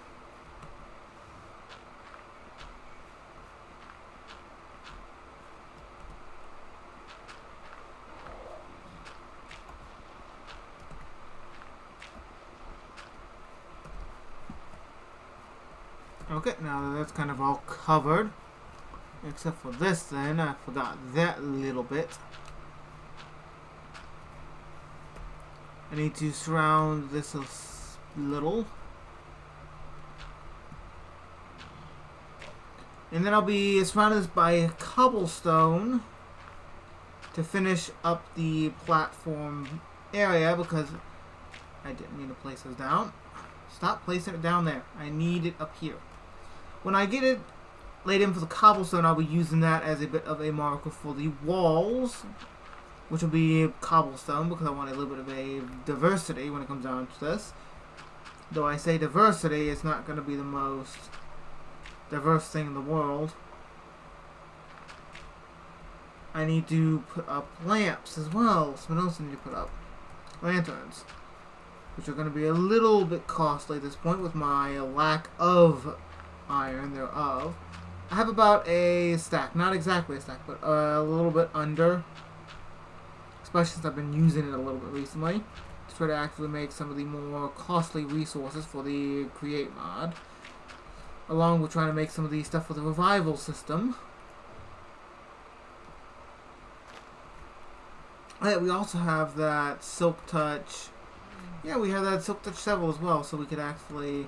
Okay, now that's kind of all covered. Except for this then, I forgot that little bit. I need to surround this a little. And then I'll be surrounded by cobblestone to finish up the platform area because I didn't mean to place those down. Stop placing it down there. I need it up here. When I get it laid in for the cobblestone, I'll be using that as a bit of a marker for the walls, which will be cobblestone because I want a little bit of a diversity when it comes down to this. Though I say diversity, it's not going to be the most diverse thing in the world. I need to put up lamps as well. Something else I need to put up. Lanterns. Which are going to be a little bit costly at this point with my lack of iron thereof. I have about a stack. Not exactly a stack, but a little bit under. Especially since I've been using it a little bit recently. To try to actually make some of the more costly resources for the create mod. Along with trying to make some of the stuff for the revival system. Yeah, we also have that Silk Touch. Yeah, we have that Silk Touch Shovel as well, so we could actually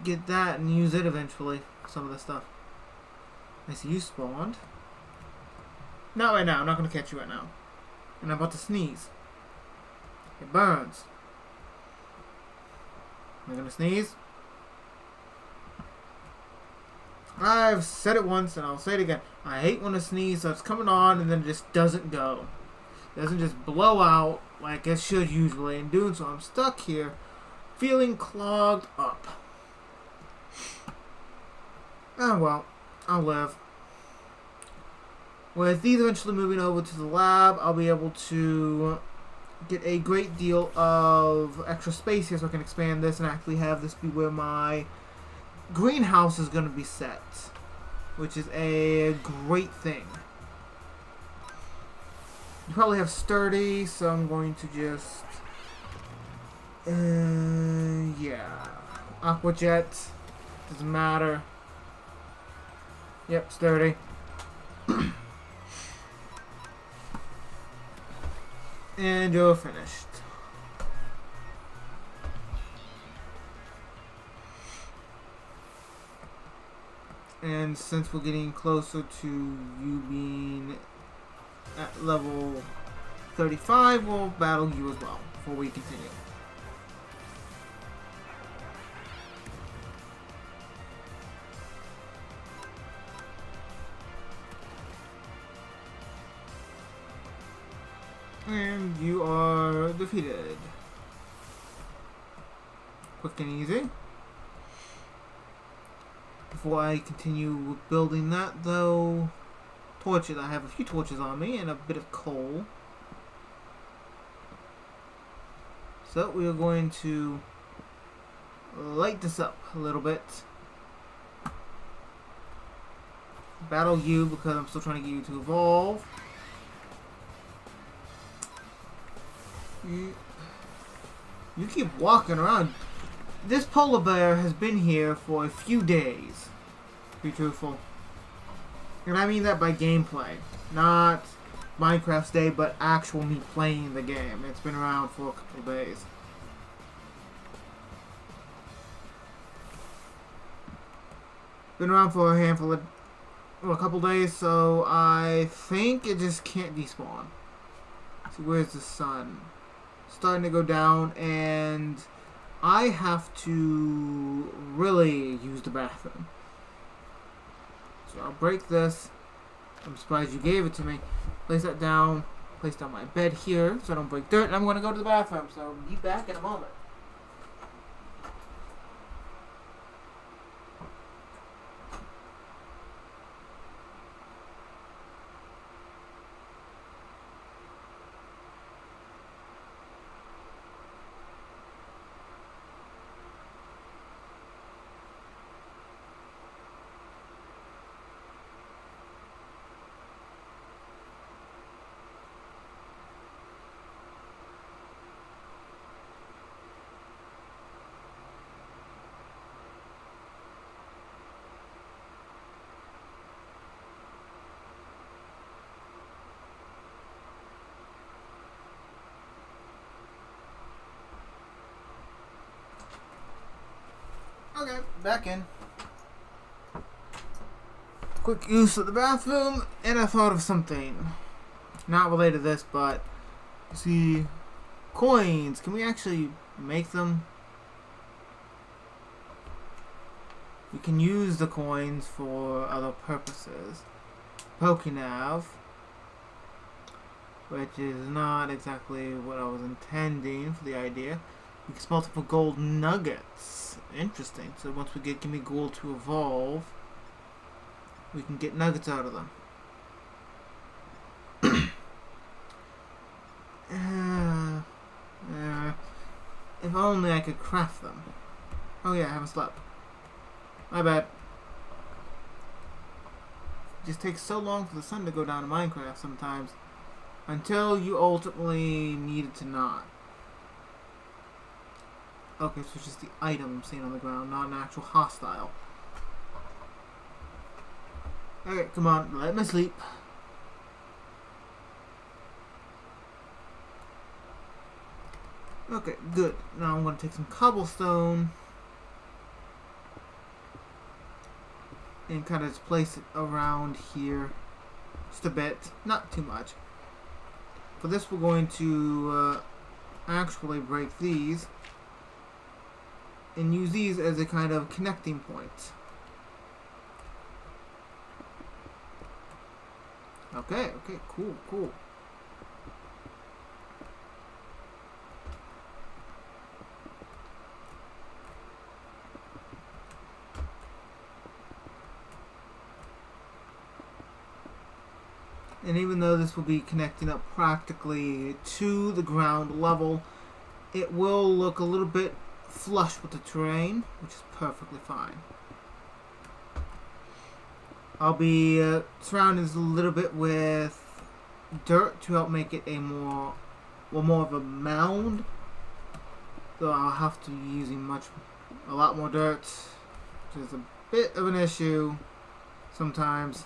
get that and use it eventually. Some of the stuff. I see you spawned. Not right now. I'm not going to catch you right now. And I'm about to sneeze. It burns. Am I going to sneeze? I've said it once and I'll say it again. I hate when a sneeze starts coming on and then it just doesn't go. It doesn't just blow out like it should usually. In doing so, I'm stuck here feeling clogged up. Oh well. I'll live. With these eventually moving over to the lab, I'll be able to get a great deal of extra space here so I can expand this and actually have this be where my greenhouse is going to be set, which is a great thing. You probably have sturdy, so I'm going to just yeah, aquajet, doesn't matter. Yep, sturdy. And you're finished. And since we're getting closer to you being at level 35, we'll battle you as well before we continue. And you are defeated. Quick and easy. Before I continue with building that, though, torches. I have a few torches on me and a bit of coal. So we are going to light this up a little bit. Battle you because I'm still trying to get you to evolve. You keep walking around. This polar bear has been here for a few days, to be truthful. And I mean that by gameplay. Not Minecraft's day, but actual me playing the game. It's been around for a couple of days. Been around for a couple days, so I think it just can't despawn. So where's the sun? Starting to go down, and I have to really use the bathroom. So I'll break this. I'm surprised you gave it to me. Place that down. Place down my bed here so I don't break dirt, and I'm going to go to the bathroom. So be back in a moment. Okay, back in. Quick use of the bathroom, and I thought of something. Not related to this, but see, coins. Can we actually make them? We can use the coins for other purposes. Pokenav, which is not exactly what I was intending for the idea. We can smelt it for gold nuggets. Interesting. So once we give me gold to evolve, we can get nuggets out of them. If only I could craft them. Oh yeah, I haven't slept. My bad. It just takes so long for the sun to go down in Minecraft sometimes. Until you ultimately need it to not. Okay, so it's just the item seen on the ground, not an actual hostile. Okay, come on, let me sleep. Okay, good. Now I'm going to take some cobblestone and kind of just place it around here. Just a bit, not too much. For this, we're going to actually break these and use these as a kind of connecting point. Okay, cool. And even though this will be connecting up practically to the ground level, it will look a little bit flush with the terrain, which is perfectly fine. I'll be surrounding this a little bit with dirt to help make it a more of a mound. So I'll have to be using a lot more dirt, which is a bit of an issue sometimes.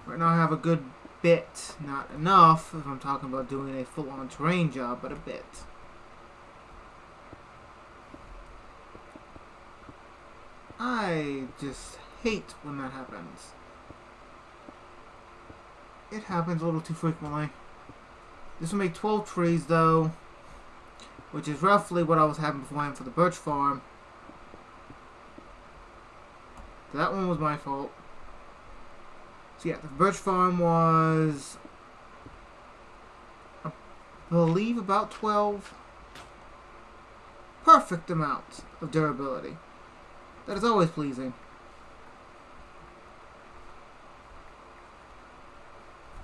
Right now I have a good bit, not enough if I'm talking about doing a full-on terrain job, but a bit. I just hate when that happens. It happens a little too frequently. This will make 12 trees though, which is roughly what I was having beforehand for the birch farm. That one was my fault. So yeah, the birch farm was, I believe, about 12. Perfect amount of durability. That is always pleasing.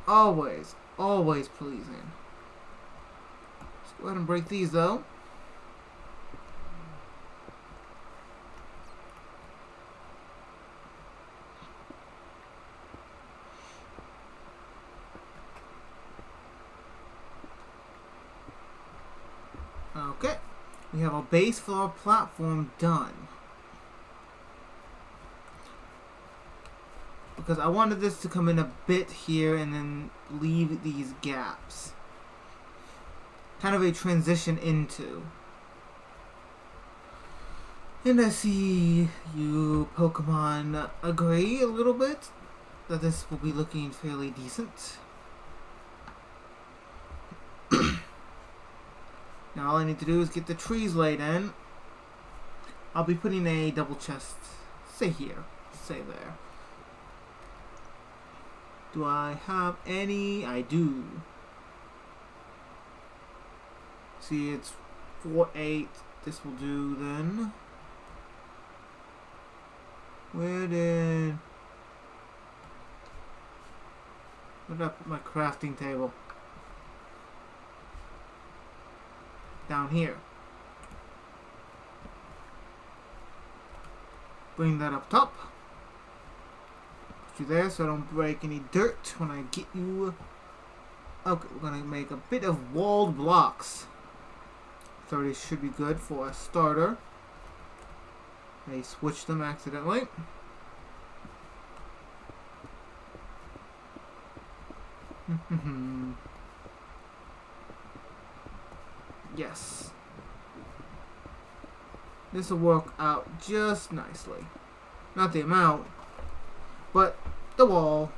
Always, always pleasing. Let's go ahead and break these though. Okay, we have a base for our platform done. Because I wanted this to come in a bit here and then leave these gaps. Kind of a transition into. And I see you Pokemon agree a little bit that this will be looking fairly decent. Now all I need to do is get the trees laid in. I'll be putting a double chest, say here, say there. Do I have any? I do. See, it's 4, 8. This will do then. Where did I put my crafting table? Down here. Bring that up top. Put you there so I don't break any dirt when I get you. Okay, we're gonna make a bit of walled blocks. 30 should be good for a starter. I switched them accidentally. Yes. This will work out just nicely. Not the amount, but the wall.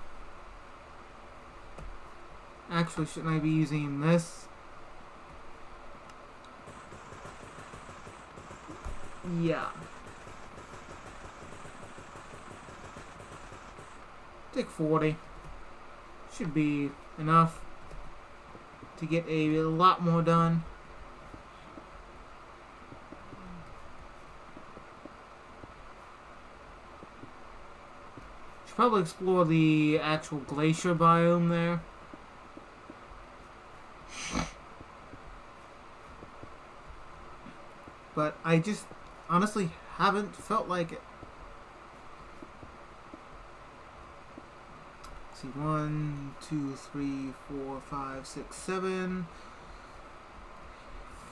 Actually, shouldn't I be using this? Yeah. Take 40. Should be enough to get a lot more done. Should probably explore the actual glacier biome there. But I just honestly haven't felt like it. Let's see, 1, 2, 3, 4, 5, 6, 7.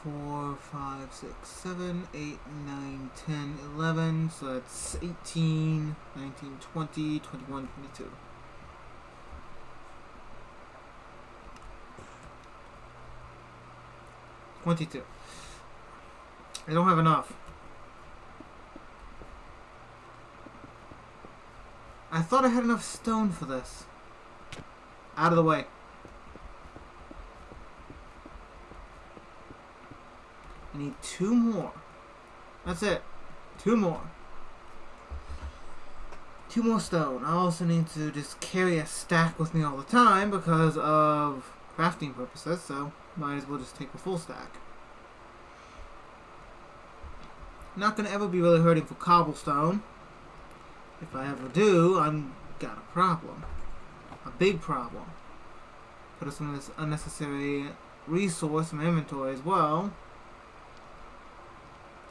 4, 5, 6, 7, 8, 9, 10, 11. So that's 18, 19, 20, 21, 22. I don't have enough. I thought I had enough stone for this. Out of the way. I need 2 more. That's it. 2 more. 2 more stone. I also need to just carry a stack with me all the time because of crafting purposes, so might as well just take a full stack. Not going to ever be really hurting for cobblestone. If I ever do, I'm got a problem. A big problem. Put some of this unnecessary resource in my inventory as well.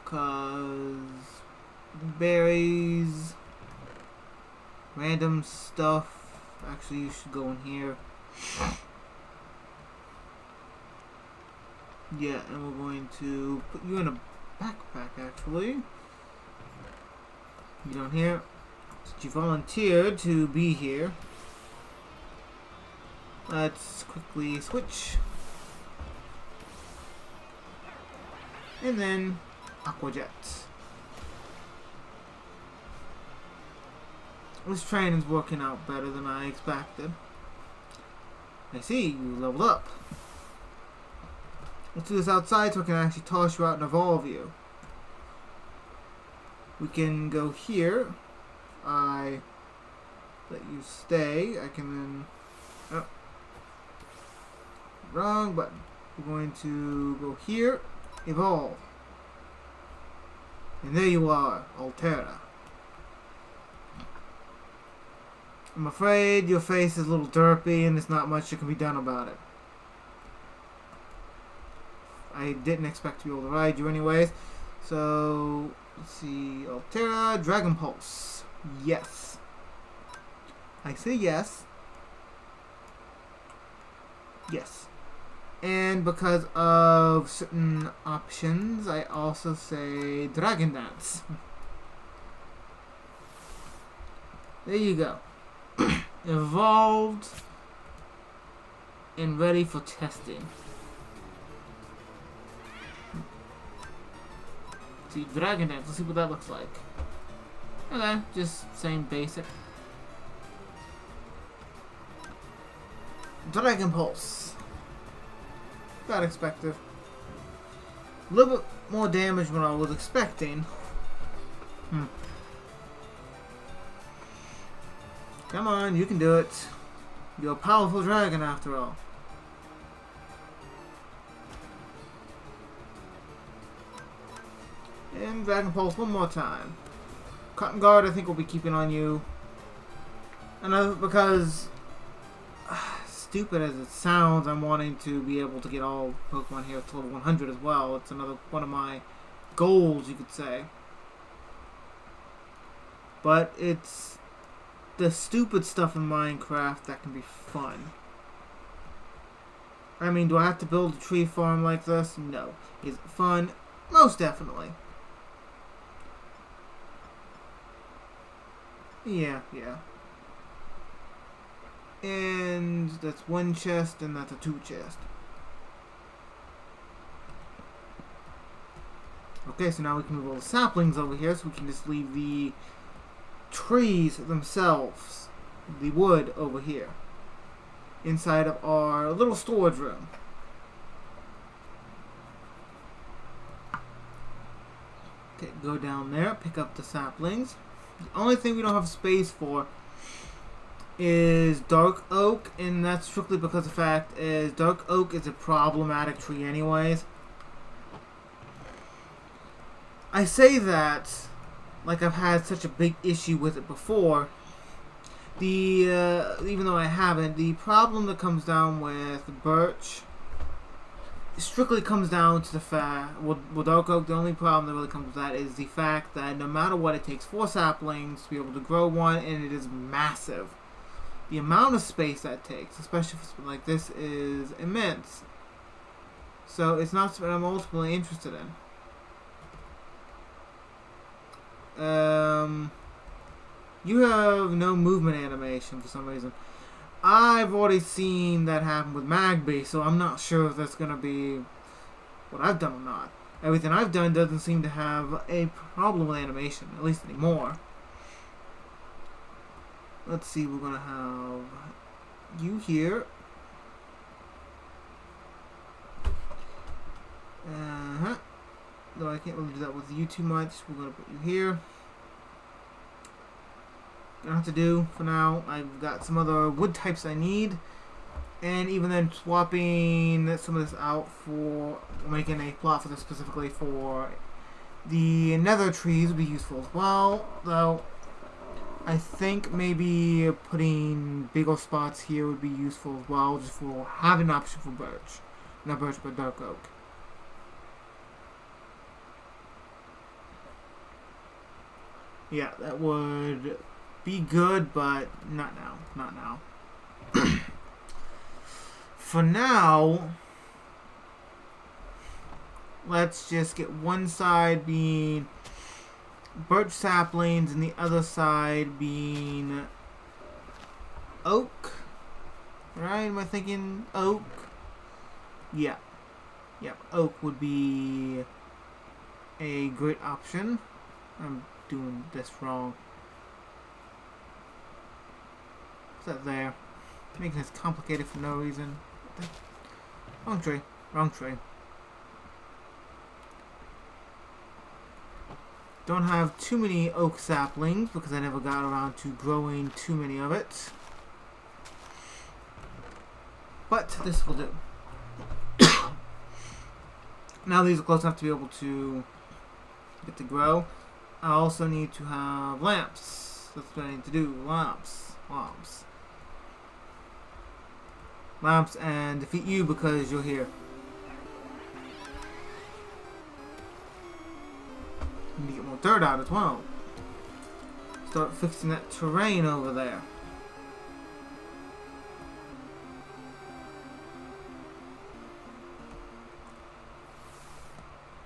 Because berries, random stuff. Actually, you should go in here. Yeah, and we're going to put you in a backpack, actually. You down here. Since you volunteered to be here, let's quickly switch. And then Aquajet. This training's working out better than I expected. I see, you leveled up. Let's do this outside so I can actually toss you out and evolve you. We can go here. I let you stay. I can then... Oh. Wrong button. We're going to go here. Evolve. And there you are, Altera. I'm afraid your face is a little derpy and there's not much that can be done about it. I didn't expect to be able to ride you anyways. So, let's see. Altera, Dragon Pulse. Yes. I say yes. Yes. And because of certain options, I also say Dragon Dance. There you go. Evolved and ready for testing. See, Dragon Dance. Let's see what that looks like. Okay, just same basic. Dragon Pulse. Not expected. A little bit more damage than I was expecting. Come on, you can do it. You're a powerful dragon after all. And Dragon Pulse one more time. Cotton Guard, I think we'll be keeping on you. And because, stupid as it sounds, I'm wanting to be able to get all Pokemon here to level 100 as well. It's another one of my goals, you could say. But it's the stupid stuff in Minecraft that can be fun. I mean, do I have to build a tree farm like this? No. Is it fun? Most definitely. Yeah. And that's one chest, and that's a 2 chest. Okay, so now we can move all the saplings over here, so we can just leave the trees themselves, the wood, over here, inside of our little storage room. Okay, go down there, pick up the saplings. The only thing we don't have space for is dark oak, and that's strictly because the fact is dark oak is a problematic tree anyways. I say that like I've had such a big issue with it before. Even though I haven't, the problem that comes down with birch strictly comes down to the fact, with dark oak, the only problem that really comes with that is the fact that no matter what, it takes 4 saplings to be able to grow one, and it is massive. The amount of space that takes, especially for something like this, is immense. So it's not something I'm ultimately interested in. You have no movement animation for some reason. I've already seen that happen with Magby, so I'm not sure if that's going to be what I've done or not. Everything I've done doesn't seem to have a problem with animation, at least anymore. Let's see, we're going to have you here. Though I can't really do that with you too much, we're going to put you here. Gonna have to do for now. I've got some other wood types I need, and even then swapping some of this out for making a plot for this specifically for the nether trees would be useful as well, though I think maybe putting bigger spots here would be useful as well, just for having an option for birch. Not birch, but dark oak. Yeah, that would be good, but not now. Not now. For now, let's just get one side being birch saplings and the other side being oak. Right? Am I thinking oak? Yeah. Yep. Oak would be a great option. I'm doing this wrong. What's that there? Making this complicated for no reason. Wrong tree. Wrong tree. Don't have too many oak saplings because I never got around to growing too many of it. But this will do. Now these are close enough to be able to get to grow. I also need to have lamps. That's what I need to do. Lamps. Lamps. Lamps and defeat you because you're here. Need to get more dirt out as well. Start fixing that terrain over there.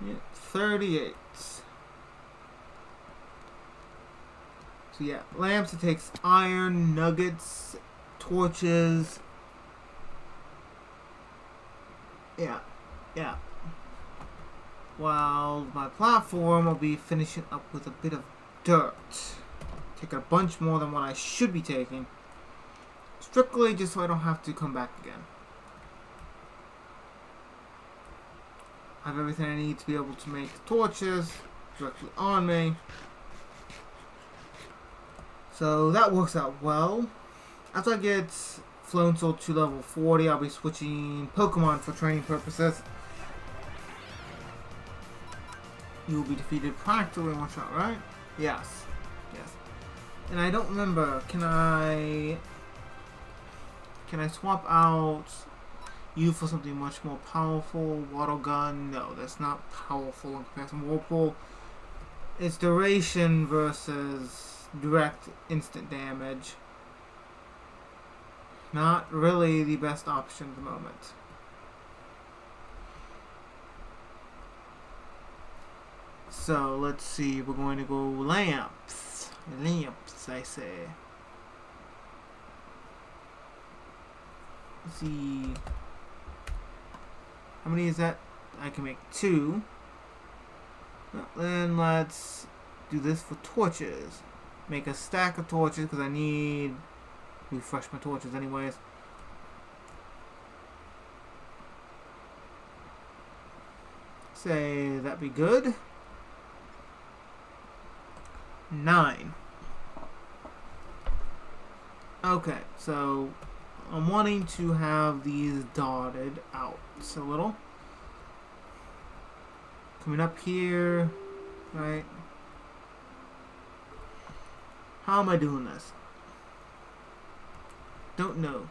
Yeah, 38. So yeah, lamps, it takes iron, nuggets, torches. Yeah. While my platform will be finishing up with a bit of dirt. Take a bunch more than what I should be taking. Strictly just so I don't have to come back again. I have everything I need to be able to make torches directly on me. So that works out well. After I get Flown Soul to level 40, I'll be switching Pokemon for training purposes. You will be defeated practically in one shot, right? Yes. Yes. And I don't remember, can I swap out you for something much more powerful? Water gun? No, that's not powerful in comparison to Whirlpool. It's duration versus direct instant damage. Not really the best option at the moment. So let's see, we're going to go lamps. Lamps, I say. Let's see. How many is that? I can make 2. Well, then let's do this for torches. Make a stack of torches because I need to refresh my torches anyways. Say that'd be good. 9. Okay, so I'm wanting to have these dotted out a little. Coming up here, right? How am I doing this? Don't know.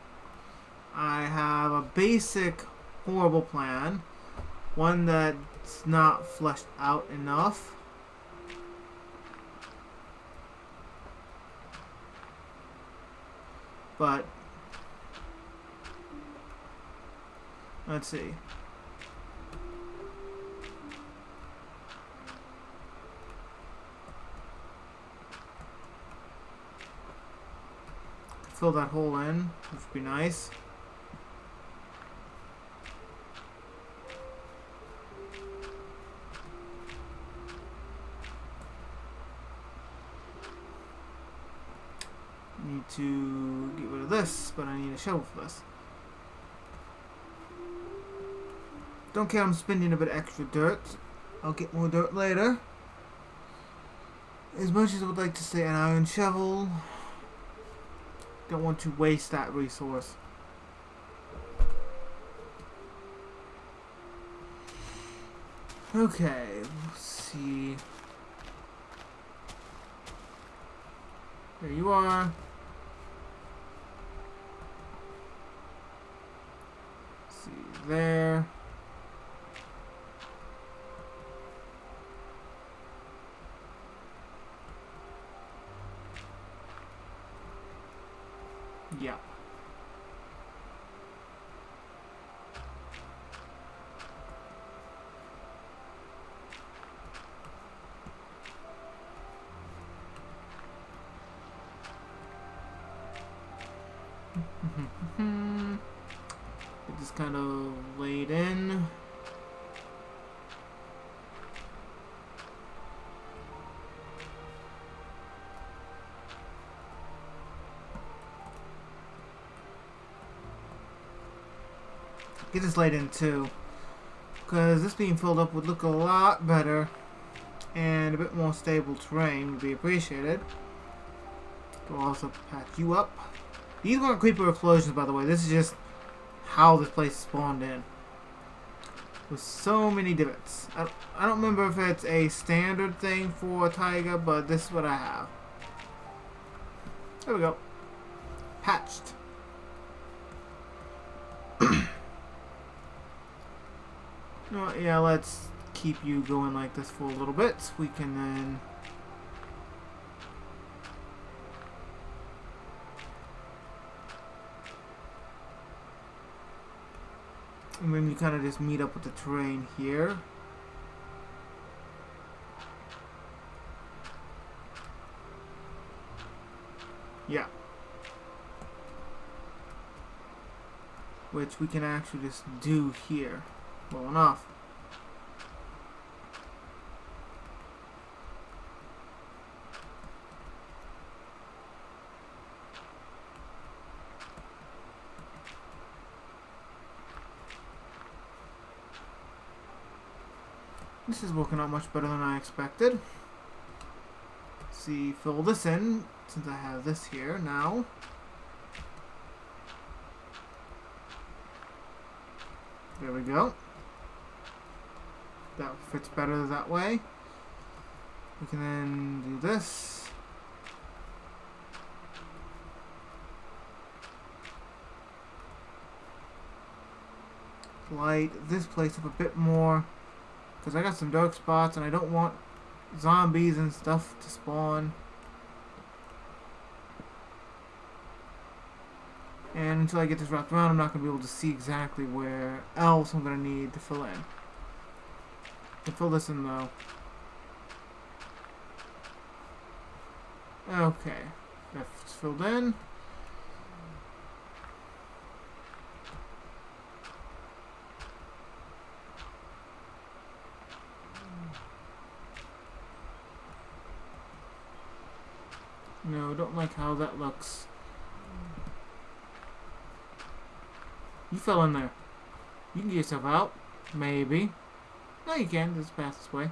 I have a basic horrible plan. One that's not fleshed out enough. But let's see. Fill that hole in, which would be nice. Need to get rid of this, but I need a shovel for this. Don't care I'm spending a bit of extra dirt. I'll get more dirt later. As much as I would like to say an iron shovel, don't want to waste that resource. Okay, let's see. There you are. Let's see there. Yeah. Get this kind of laid in. Get this laid in too, because this being filled up would look a lot better, and a bit more stable terrain would be appreciated. We'll also patch you up. These weren't creeper explosions, by the way. This is just how this place spawned in, with so many divots. I don't remember if it's a standard thing for Taiga, but this is what I have. There we go. Patched. No, yeah, let's keep you going like this for a little bit. We can then... And then you kind of just meet up with the terrain here. Yeah. Which we can actually just do here. Well enough. This is working out much better than I expected. Let's see, fill this in since I have this here now. There we go. That fits better that way. We can then do this. Light this place up a bit more, because I got some dark spots and I don't want zombies and stuff to spawn. And until I get this wrapped around, I'm not going to be able to see exactly where else I'm going to need to fill in. To fill this in though. Okay, that's filled in. No, don't like how that looks. You fell in there. You can get yourself out. Maybe. No, you can. Just pass this way.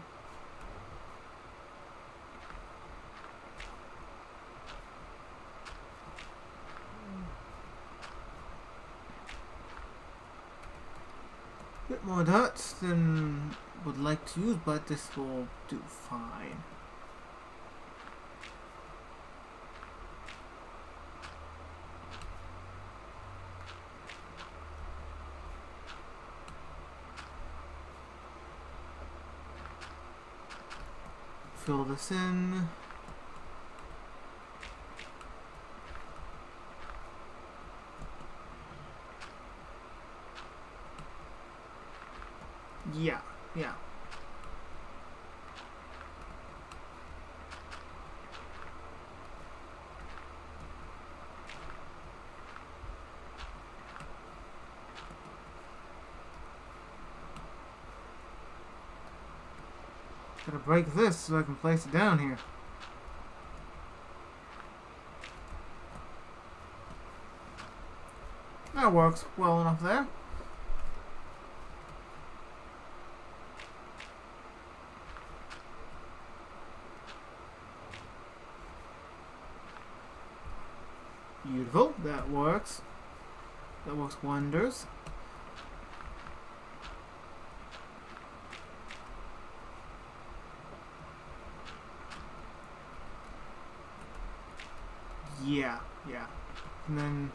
Bit more dirt than would like to use, but this will do fine. Fill this in. Yeah. Gotta break this so I can place it down here. That works well enough there. Beautiful. That works. That works wonders. Yeah, yeah. And then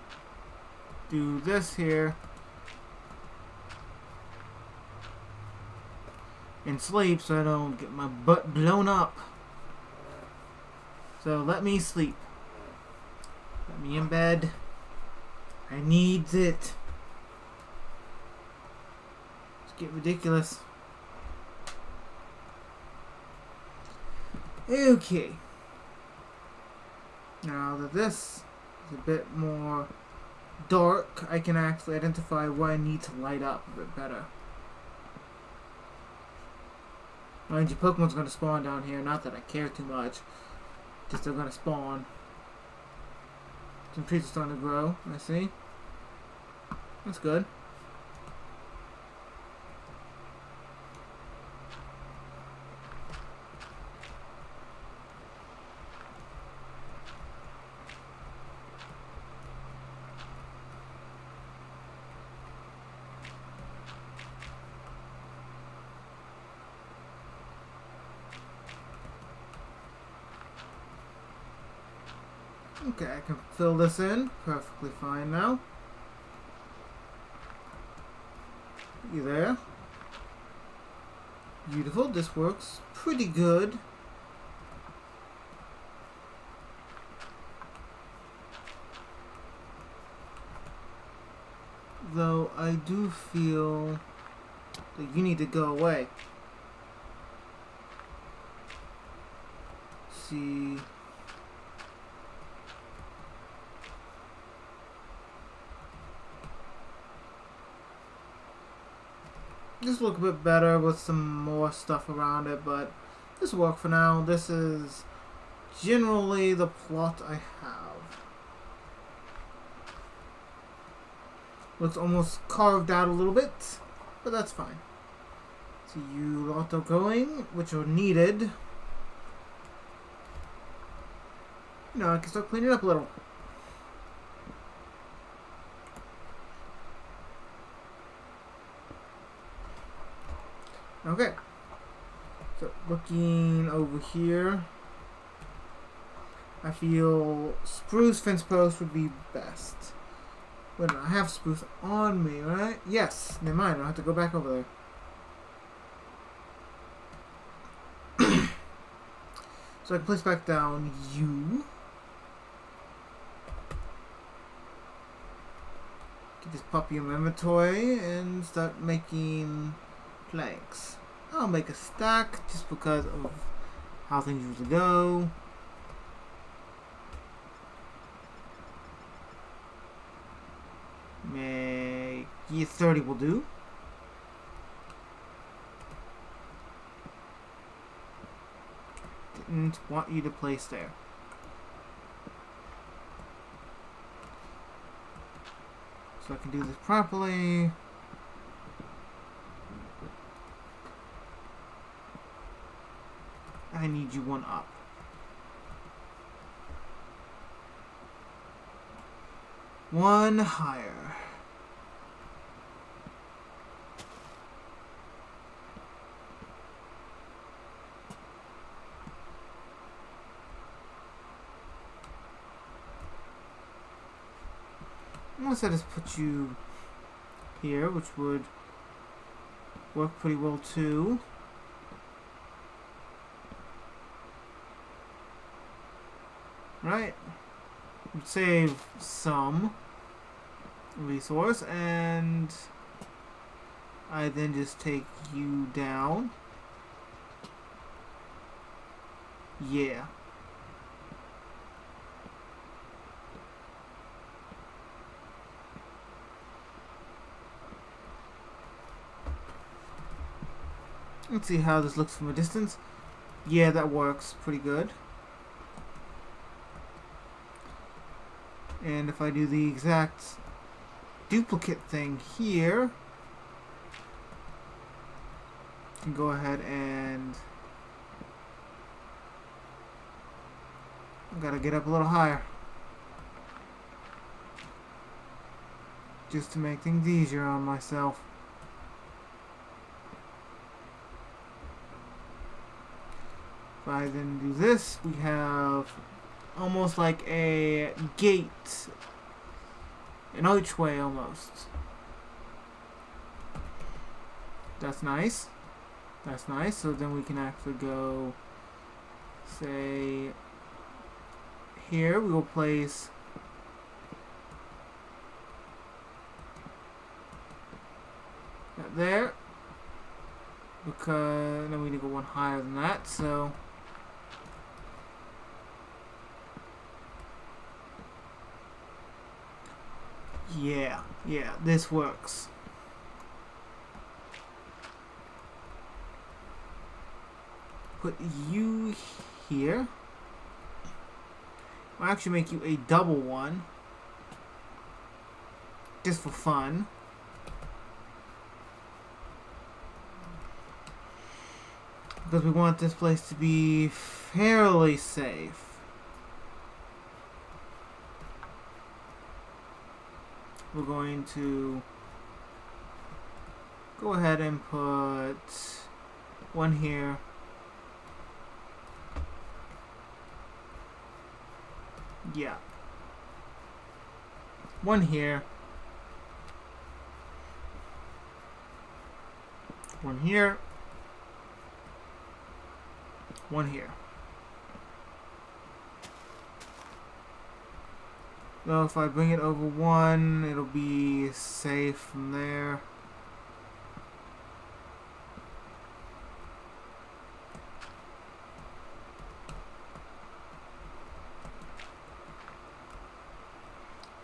do this here. And sleep so I don't get my butt blown up. So let me sleep. Let me in bed. I need it. It's getting ridiculous. Okay. Now that this is a bit more dark, I can actually identify what I need to light up a bit better. Mind you, Pokemon's going to spawn down here. Not that I care too much. Just they're going to spawn. Some trees are starting to grow. I see. That's good. Okay, I can fill this in perfectly fine now. You there? Beautiful, this works pretty good. Though I do feel that you need to go away. See. This will look a bit better with some more stuff around it, but this will work for now. This is generally the plot I have. Looks almost carved out a little bit, but that's fine. So you lot are going, which are needed. You know, I can start cleaning up a little. Okay, so looking over here, I feel spruce fence post would be best. Wait a minute, I have spruce on me, right? Yes, never mind, I don't have to go back over there. So I can place back down you. Get this puppy in my inventory and start making planks. I'll make a stack just because of how things usually go. Make 30 will do. Didn't want you to place there. So I can do this properly. I need you one up. One higher. Unless I just put you here, which would work pretty well too. Right? Would save some resource, and I then just take you down. Yeah. Let's see how this looks from a distance. Yeah, that works pretty good. And if I do the exact duplicate thing here, I can go ahead and I've got to get up a little higher just to make things easier on myself. If I then do this, we have almost like a gate, an archway almost. That's nice. That's nice. So then we can actually go, say, here. We will place that there. Because then we need to go one higher than that. So yeah, this works. Put you here. I'll actually make you a double one. Just for fun. Because we want this place to be fairly safe. We're going to go ahead and put one here. Yeah. One here. One here. One here. So if I bring it over one, it'll be safe from there.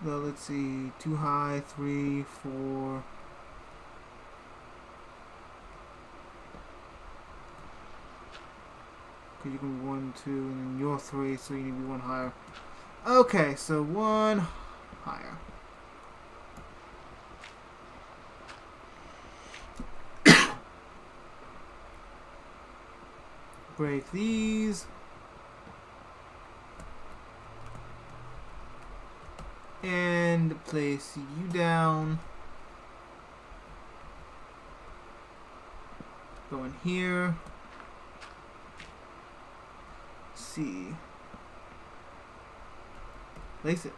So let's see, 2 high, 3, 4. Because you can be 1, 2, and then you're 3, so you need to be 1 higher. Okay, so 1 higher. Break these. And place you down. Go in here. See. Place it.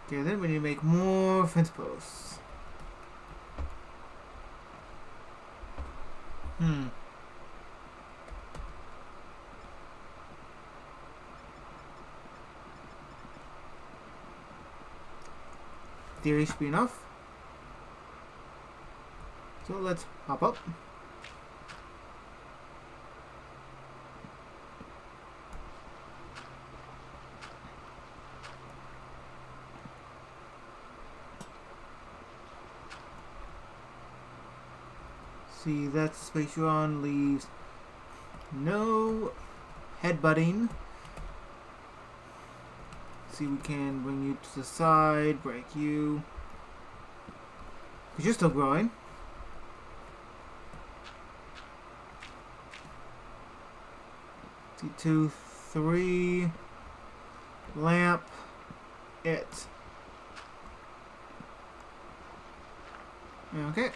Okay, then we need to make more fence posts. Theory should be enough. So let's hop up. See, that's the space you're on. Leaves no headbutting. See, we can bring you to the side, break you. Because you're still growing. See, 2, 3. Lamp. It. Okay.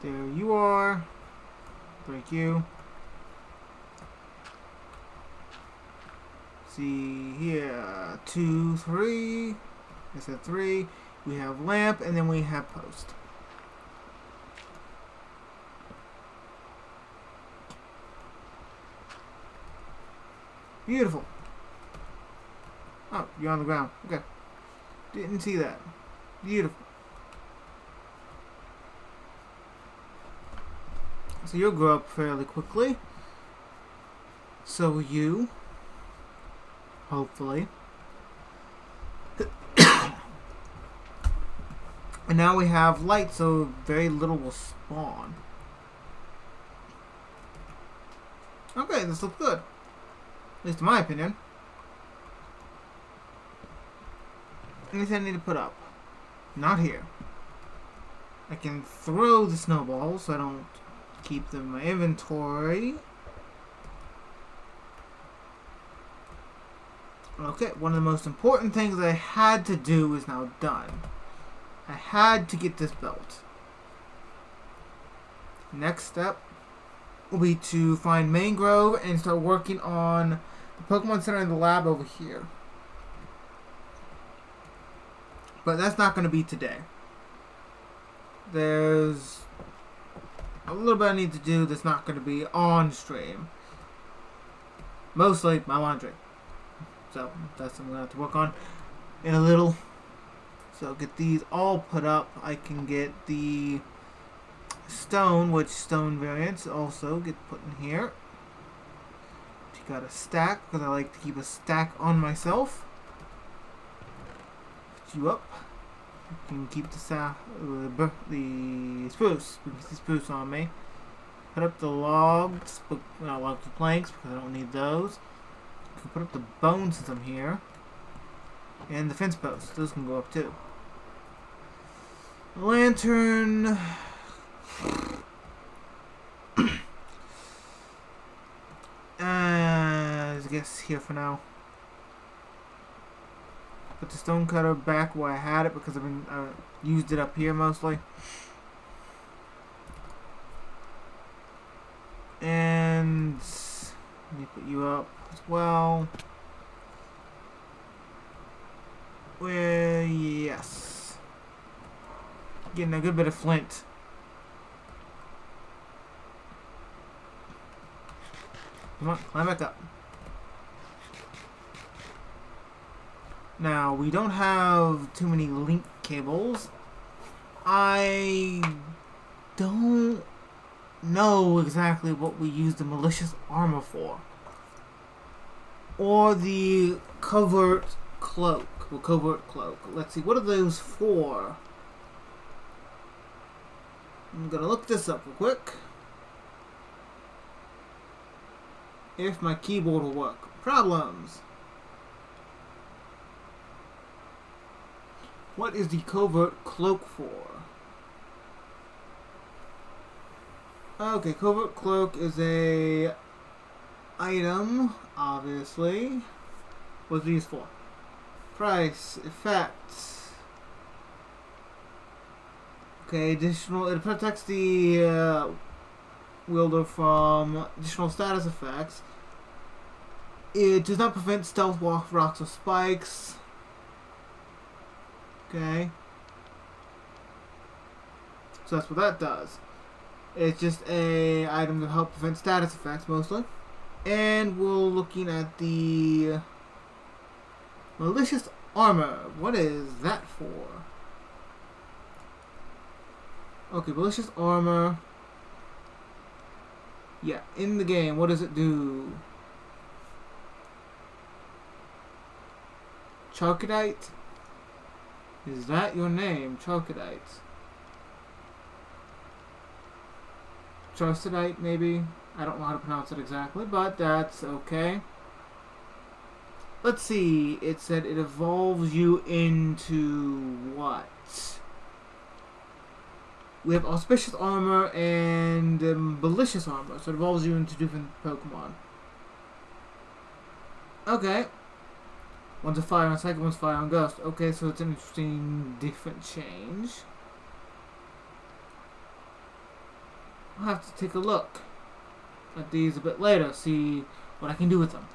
There you are. Break you. See here. 2, 3. I said 3. We have lamp and then we have post. Beautiful. Oh, you're on the ground. Okay. Didn't see that. Beautiful. So you'll grow up fairly quickly. So will you. Hopefully. And now we have light, so very little will spawn. Okay, this looks good. At least in my opinion. Anything I need to put up? Not here. I can throw the snowballs so I don't keep them in my inventory. Okay, one of the most important things I had to do is now done. I had to get this built. Next step will be to find Mangrove and start working on the Pokemon Center in the lab over here. But that's not going to be today. There's a little bit I need to do that's not going to be on stream. Mostly my laundry. So that's what I'm going to have to work on in a little. So get these all put up. I can get the stone, which stone variants also get put in here. You got a stack, because I like to keep a stack on myself. Put you up. You can keep the spruce. Keep the spruce on me. Put up the logs, but not logs, the planks, because I don't need those. You can put up the bones since I'm here. And the fence posts. Those can go up too. Lantern. I guess here for now. Put the stone cutter back where I had it because I've used it up here mostly. And let me put you up as well. Well, yes. Getting a good bit of flint. Come on, climb back up. Now, we don't have too many link cables. I don't know exactly what we use the malicious armor for. Or the covert cloak. Well, covert cloak. Let's see, what are those for? I'm gonna look this up real quick. If my keyboard will work. Problems. What is the covert cloak for? Okay, covert cloak is a item, obviously. What's these for? Price, effects. Okay, additional. It protects the wielder from additional status effects. It does not prevent stealth walk, rocks, or spikes. Okay. So that's what that does. It's just a item to help prevent status effects mostly. And we're looking at the malicious armor. What is that for? Okay, malicious armor. Yeah, in the game, what does it do? Chalkidite? Is that your name? Chalkidite. Charcedite, maybe? I don't know how to pronounce it exactly, but that's okay. Let's see. It said it evolves you into what? We have auspicious armor and malicious armor, so it evolves you into different Pokemon. Okay. One's a fire on psychic, one's fire on ghost. Okay, so it's an interesting, different change. I'll have to take a look at these a bit later, see what I can do with them.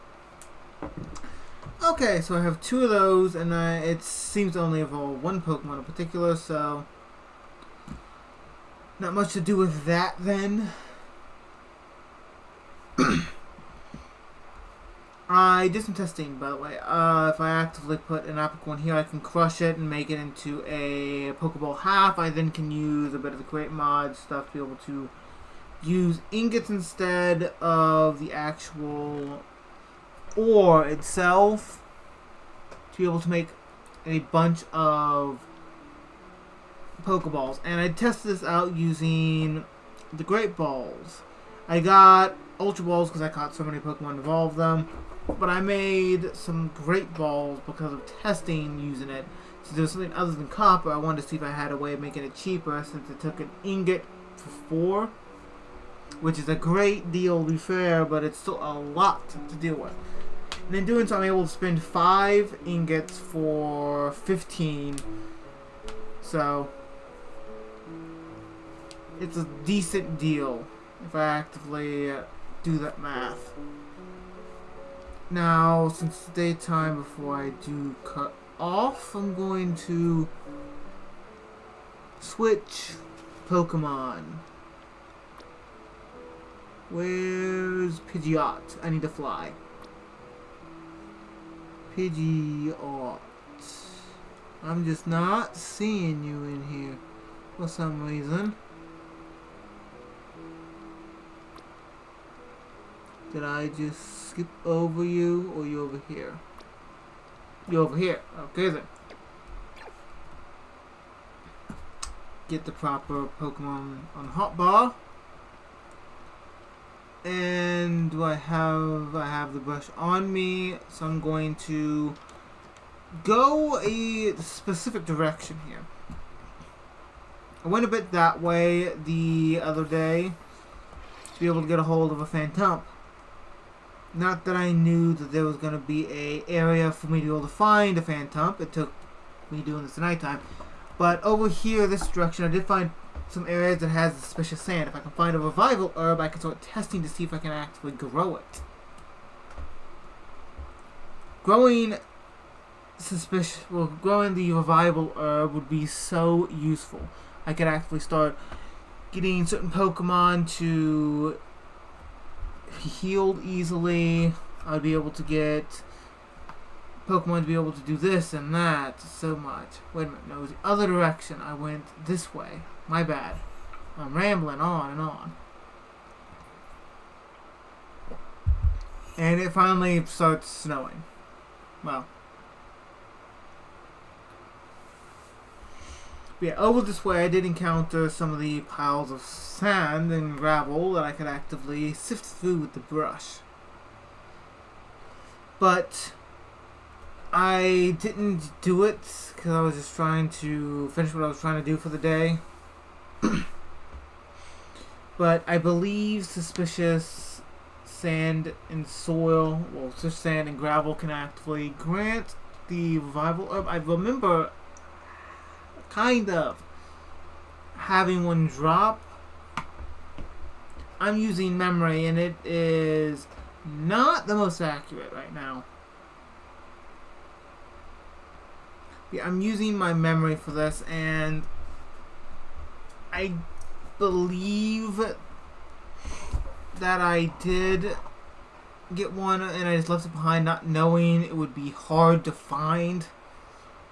Okay, so I have two of those, and it seems to only evolve one Pokemon in particular, so not much to do with that then. I did some testing, by the way. If I actively put an Apricorn here, I can crush it and make it into a Pokeball half. I then can use a bit of the Create Mod stuff to be able to use ingots instead of the actual ore itself to be able to make a bunch of Pokeballs. And I tested this out using the Great Balls. I got Ultra Balls because I caught so many Pokemon evolve them. But I made some Great Balls because of testing using it. So there was something other than copper. I wanted to see if I had a way of making it cheaper since it took an ingot for 4. Which is a great deal to be fair, but it's still a lot to deal with. And in doing so, I'm able to spend 5 ingots for 15. So it's a decent deal if I actively do that math. Now, since it's daytime, before I do cut off, I'm going to switch Pokemon. Where's Pidgeot? I need to fly. Pidgeot. I'm just not seeing you in here for some reason. Did I just skip over you, or you over here? You over here. Okay then. Get the proper Pokemon on hotbar. And do I have the brush on me, so I'm going to go a specific direction here. I went a bit that way the other day to be able to get a hold of a Phantump. Not that I knew that there was going to be a area for me to be able to find a Phantump. It took me doing this at nighttime. But over here, this direction, I did find some areas that has suspicious sand. If I can find a revival herb, I can start testing to see if I can actually grow it. Growing the revival herb would be so useful. I could actually start getting certain Pokemon to healed easily. I'd be able to get Pokemon to be able to do this and that so much. Wait a minute, no, it was the other direction. I went this way. My bad. I'm rambling on and on. And it finally starts snowing. Well. But yeah, over this way I did encounter some of the piles of sand and gravel that I could actively sift through with the brush. But I didn't do it because I was just trying to finish what I was trying to do for the day. But I believe suspicious sand and soil, well, suspicious sand and gravel can actively grant the revival herb. I remember kind of having one drop. I'm using memory and it is not the most accurate right now. Yeah, I'm using my memory for this, and I believe that I did get one and I just left it behind, not knowing it would be hard to find,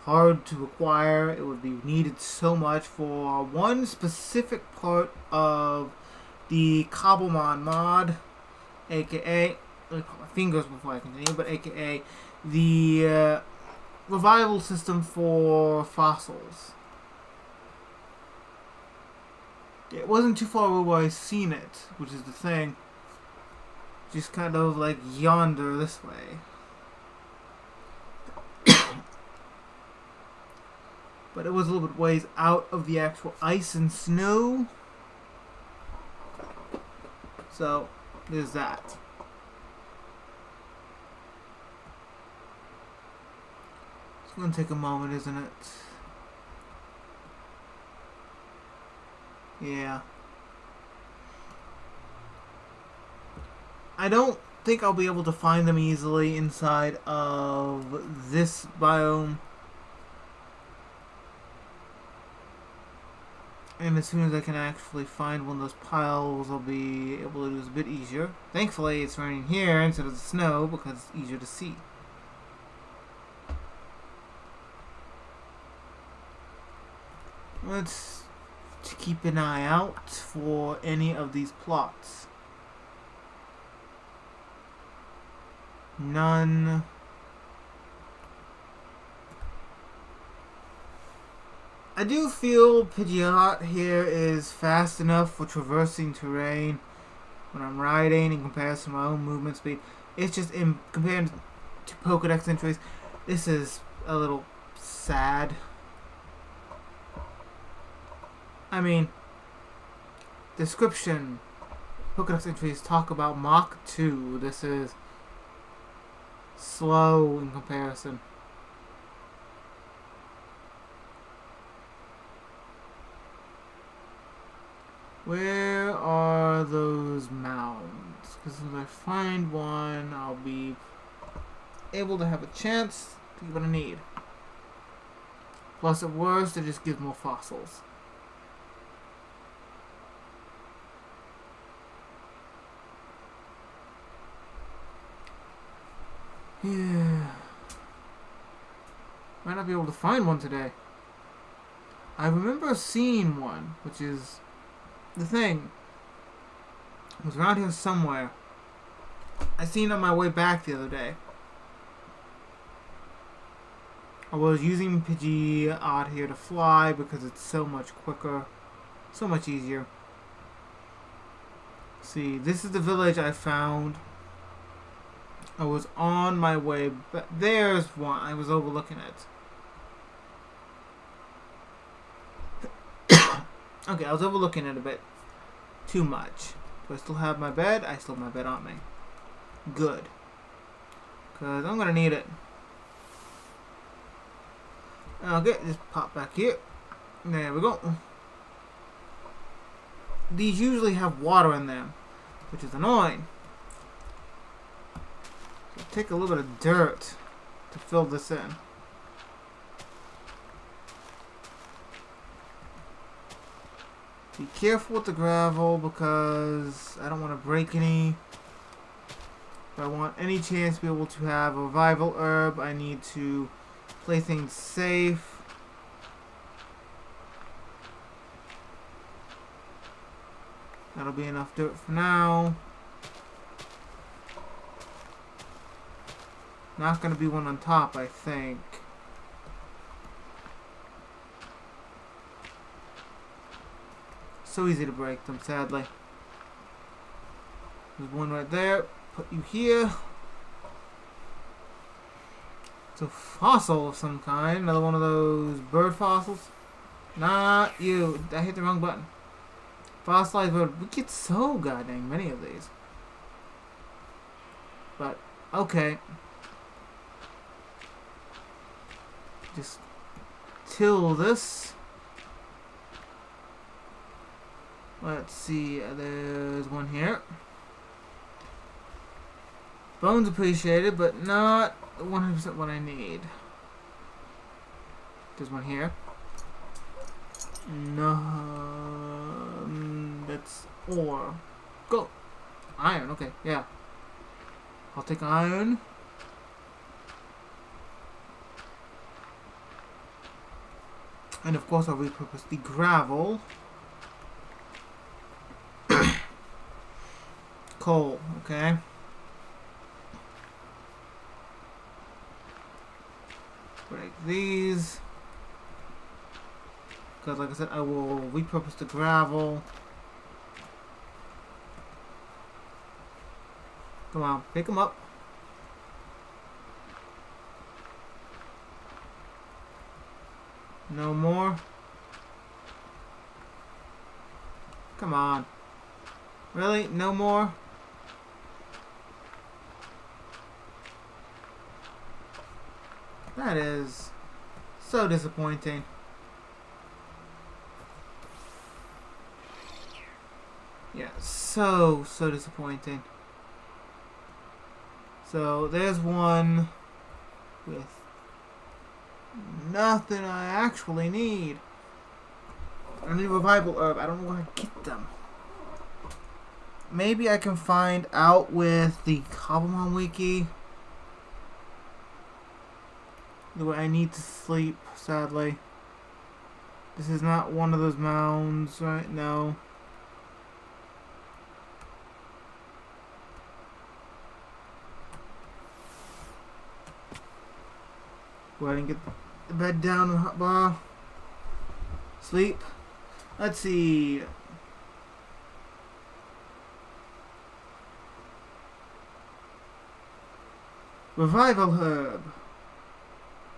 hard to acquire. It would be needed so much for one specific part of the Cobblemon mod, aka, let me put my fingers before I continue, but aka the revival system for fossils. It wasn't too far away where I seen it, which is the thing. Just kind of like yonder this way. But it was a little bit ways out of the actual ice and snow. So, there's that. It's going to take a moment, isn't it? Yeah. I don't think I'll be able to find them easily inside of this biome. And as soon as I can actually find one of those piles, I'll be able to do this a bit easier. Thankfully, it's raining here instead of the snow because it's easier to see. Let's keep an eye out for any of these plots. None. I do feel Pidgeot here is fast enough for traversing terrain when I'm riding in comparison to my own movement speed. It's just in compared to Pokedex entries, this is a little sad. I mean, description. Pokedex entries talk about Mach 2. This is slow in comparison. Where are those mounds? Because if I find one, I'll be able to have a chance to get what I need. Plus, at worst, it just gives more fossils. Yeah. Might not be able to find one today. I remember seeing one, which is the thing. It was around here somewhere. I seen it on my way back the other day. I was using Pidgey out here to fly because it's so much quicker, so much easier. See, this is the village I found. I was on my way, but there's one. I was overlooking it. Okay, I was overlooking it a bit too much. Do I still have my bed? I still have my bed on me. Good. Because I'm going to need it. Okay, just pop back here. There we go. These usually have water in them, which is annoying. So take a little bit of dirt to fill this in. Be careful with the gravel because I don't want to break any. If I want any chance to be able to have a revival herb, I need to play things safe. That'll be enough dirt for now. Not going to be one on top, I think. So easy to break them, sadly. There's one right there. Put you here. It's a fossil of some kind. Another one of those bird fossils. Not you. I hit the wrong button. Fossilized bird. We get so goddamn many of these. But, okay. Just till this. Let's see, there's one here. Bones appreciated, but not 100% what I need. There's one here. No, that's ore. Go! Iron, okay, yeah. I'll take iron. And of course I'll repurpose the gravel. Coal, okay. Break these. Because like I said, I will repurpose the gravel. Come on, pick them up. No more. Come on. Really? No more? That is so disappointing. Yeah, so disappointing. So there's one with nothing I actually need. I need a revival herb. I don't know where to get them. Maybe I can find out with the Cobble wiki. The way I need to sleep, sadly. This is not one of those mounds, right? No. Go ahead and get the bed down in the hot bar. Sleep. Let's see. Revival herb.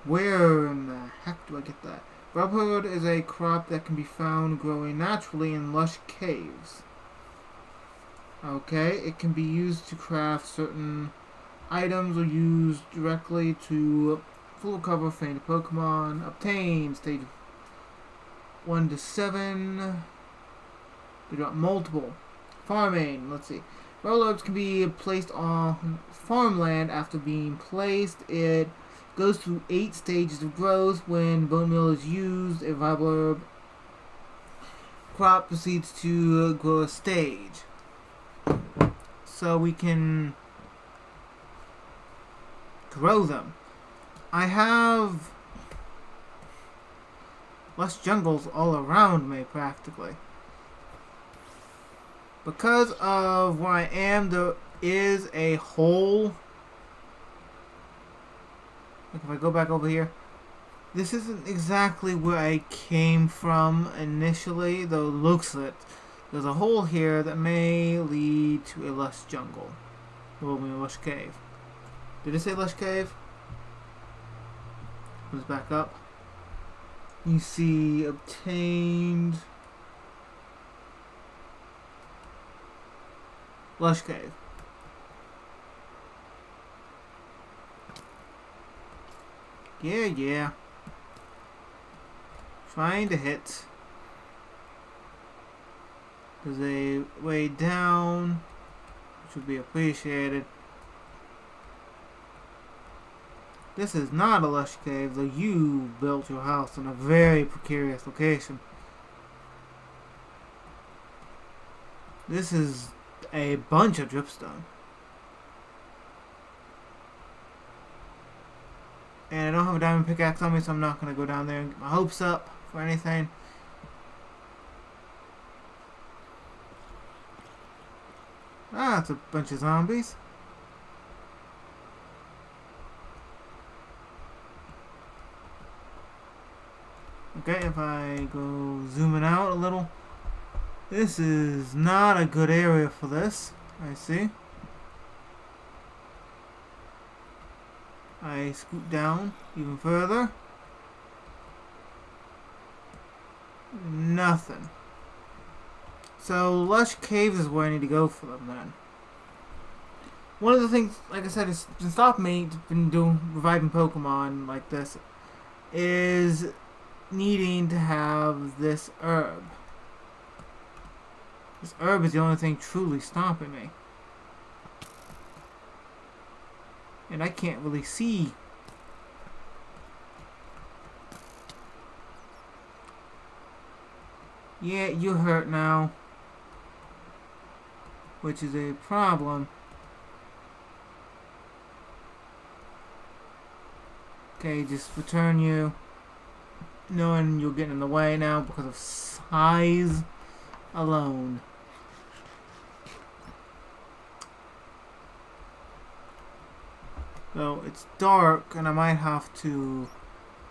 Where in the heck do I get that? Revival herb is a crop that can be found growing naturally in lush caves. Okay, it can be used to craft certain items or used directly to full cover fainted Pokemon. Obtain stage 1 to 7. We got multiple. Farming. Let's see. Roll herbs can be placed on farmland after being placed. It goes through 8 stages of growth. When bone meal is used, a viable herb crop proceeds to grow a stage. So we can grow them. I have lush jungles all around me practically. Because of where I am, there is a hole. Like if I go back over here, this isn't exactly where I came from initially, though it looks it. There's a hole here that may lead to a lush jungle. Well, a lush cave. Did it say lush cave? Goes back up. You see obtained lush cave. Yeah. Trying to hit. There's a way down, which would be appreciated. This is not a lush cave, though you built your house in a very precarious location. This is a bunch of dripstone. And I don't have a diamond pickaxe on me, so I'm not going to go down there and get my hopes up for anything. Ah, it's a bunch of zombies. Okay, if I go zooming out a little. This is not a good area for this. I see. I scoot down even further. Nothing. So, lush caves is where I need to go for them then. One of the things, like I said, is to stop me from reviving Pokemon like this is needing to have this herb. This herb is the only thing truly stopping me. And I can't really see. Yeah, you hurt now. Which is a problem. Okay, just return you. Knowing you're getting in the way now because of size alone. So it's dark and I might have to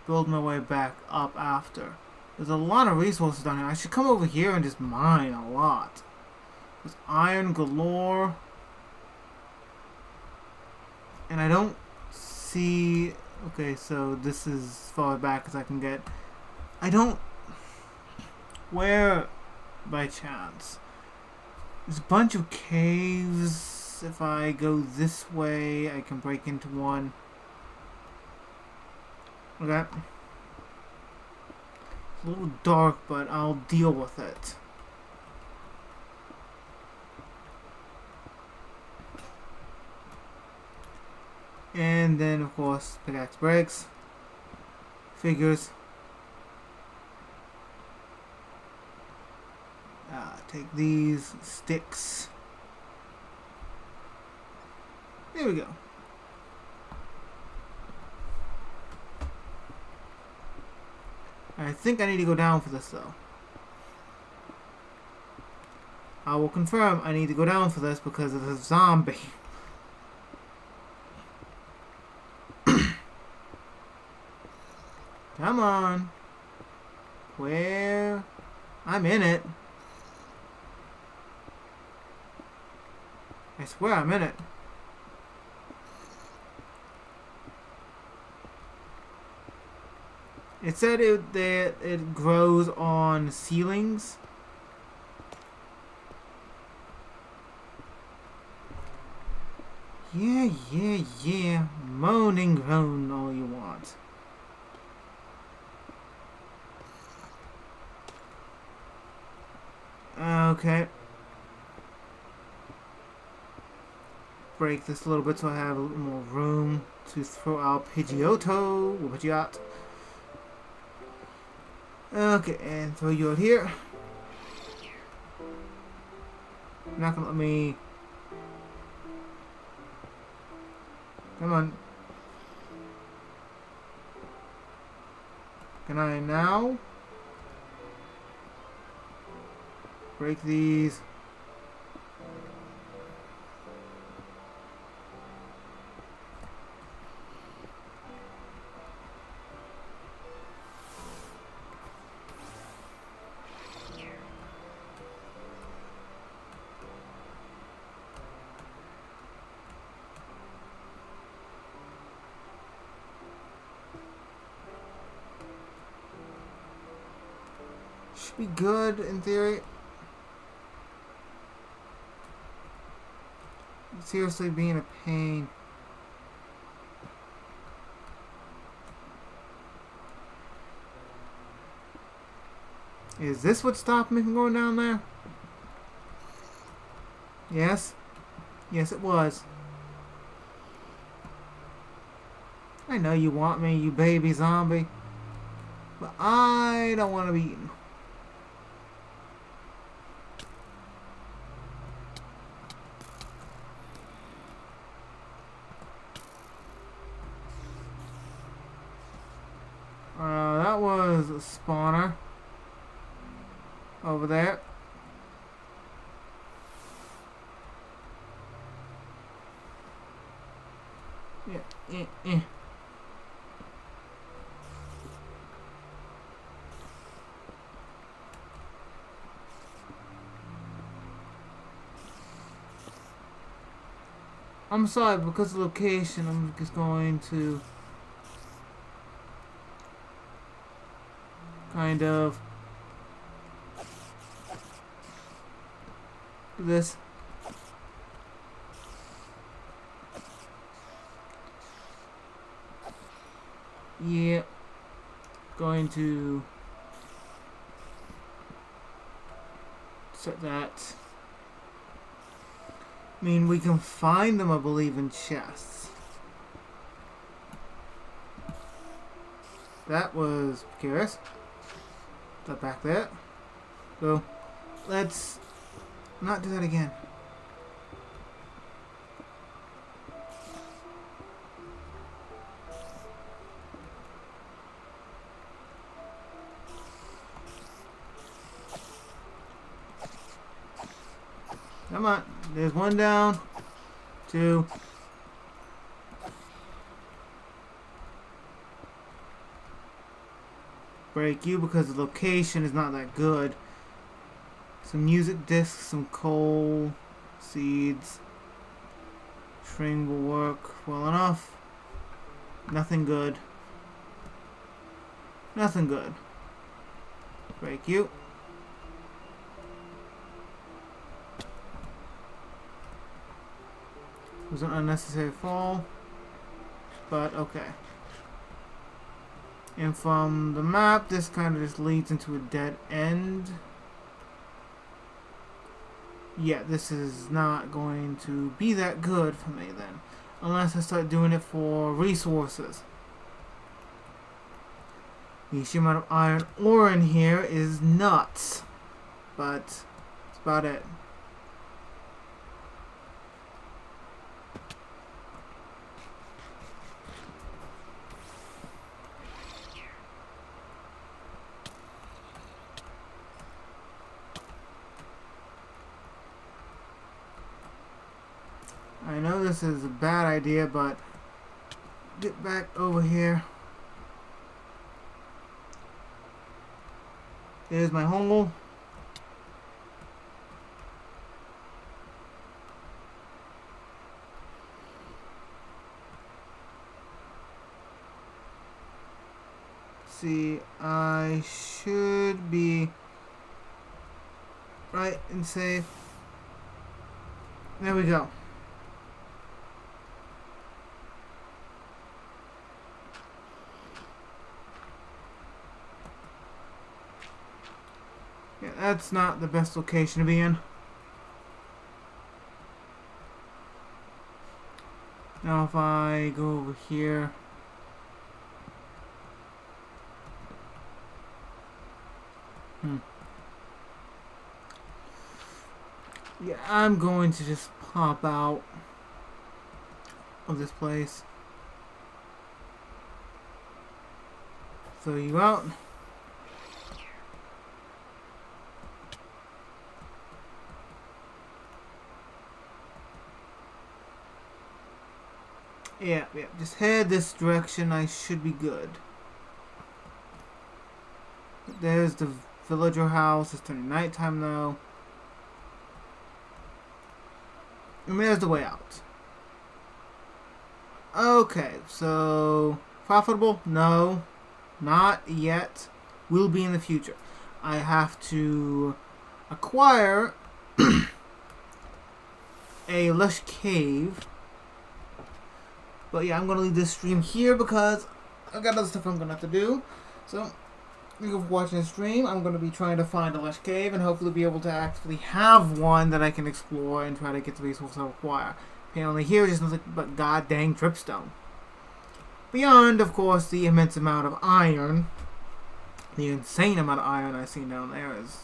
build my way back up after. There's a lot of resources down here. I should come over here and just mine a lot. There's iron galore. And I don't see... Okay, so this is as far back as I can get. I don't... Where, by chance? There's a bunch of caves. If I go this way, I can break into one. Okay. It's a little dark, but I'll deal with it. And then, of course, pickaxe breaks. Figures. Take these sticks. There we go. I think I need to go down for this, though. I will confirm I need to go down for this because of the zombie. Come on. Where? I'm in it. I swear I'm in it. It said that it grows on ceilings. Yeah. Moan and groan all you want. Okay. Break this a little bit so I have a little more room to throw out Pidgeotto. Or Pidgeot. Okay, and throw you out here. You're not gonna let me... Come on. Can I now? Break these. Should be good in theory. Seriously being a pain. Is this what stopped me from going down there? Yes. Yes, it was. I know you want me, you baby zombie. But I don't want to be eaten. That was a spawner. Over there. Yeah, I'm sorry, because of location, I'm just going to kind of do this. Yeah, going to set that. I mean, we can find them, I believe, in chests. That was curious. That back there. So, let's not do that again. Come on. There's one down. Two. Break you because the location is not that good. Some music discs, some coal, seeds. String will work well enough. Nothing good. Nothing good. Break you. It was an unnecessary fall, but okay. And from the map, this kind of just leads into a dead end. Yeah, this is not going to be that good for me then, unless I start doing it for resources. The sheer amount of iron ore in here is nuts, but that's about it. I know this is a bad idea, but get back over here. There's my hole. See, I should be right and safe. There we go. Yeah, that's not the best location to be in. Now if I go over here... Yeah, I'm going to just pop out of this place. Throw you out. Yeah, just head this direction. I should be good. There's the villager house. It's turning nighttime though. And there's the way out. Okay, so... Profitable? No. Not yet. Will be in the future. I have to acquire a lush cave. But yeah, I'm going to leave this stream here because I've got other stuff I'm going to have to do. So, thank you for watching the stream. I'm going to be trying to find a lush cave and hopefully be able to actually have one that I can explore and try to get the resources I require. Apparently here is just nothing but god dang dripstone. Beyond, of course, the immense amount of iron, the insane amount of iron I see down there is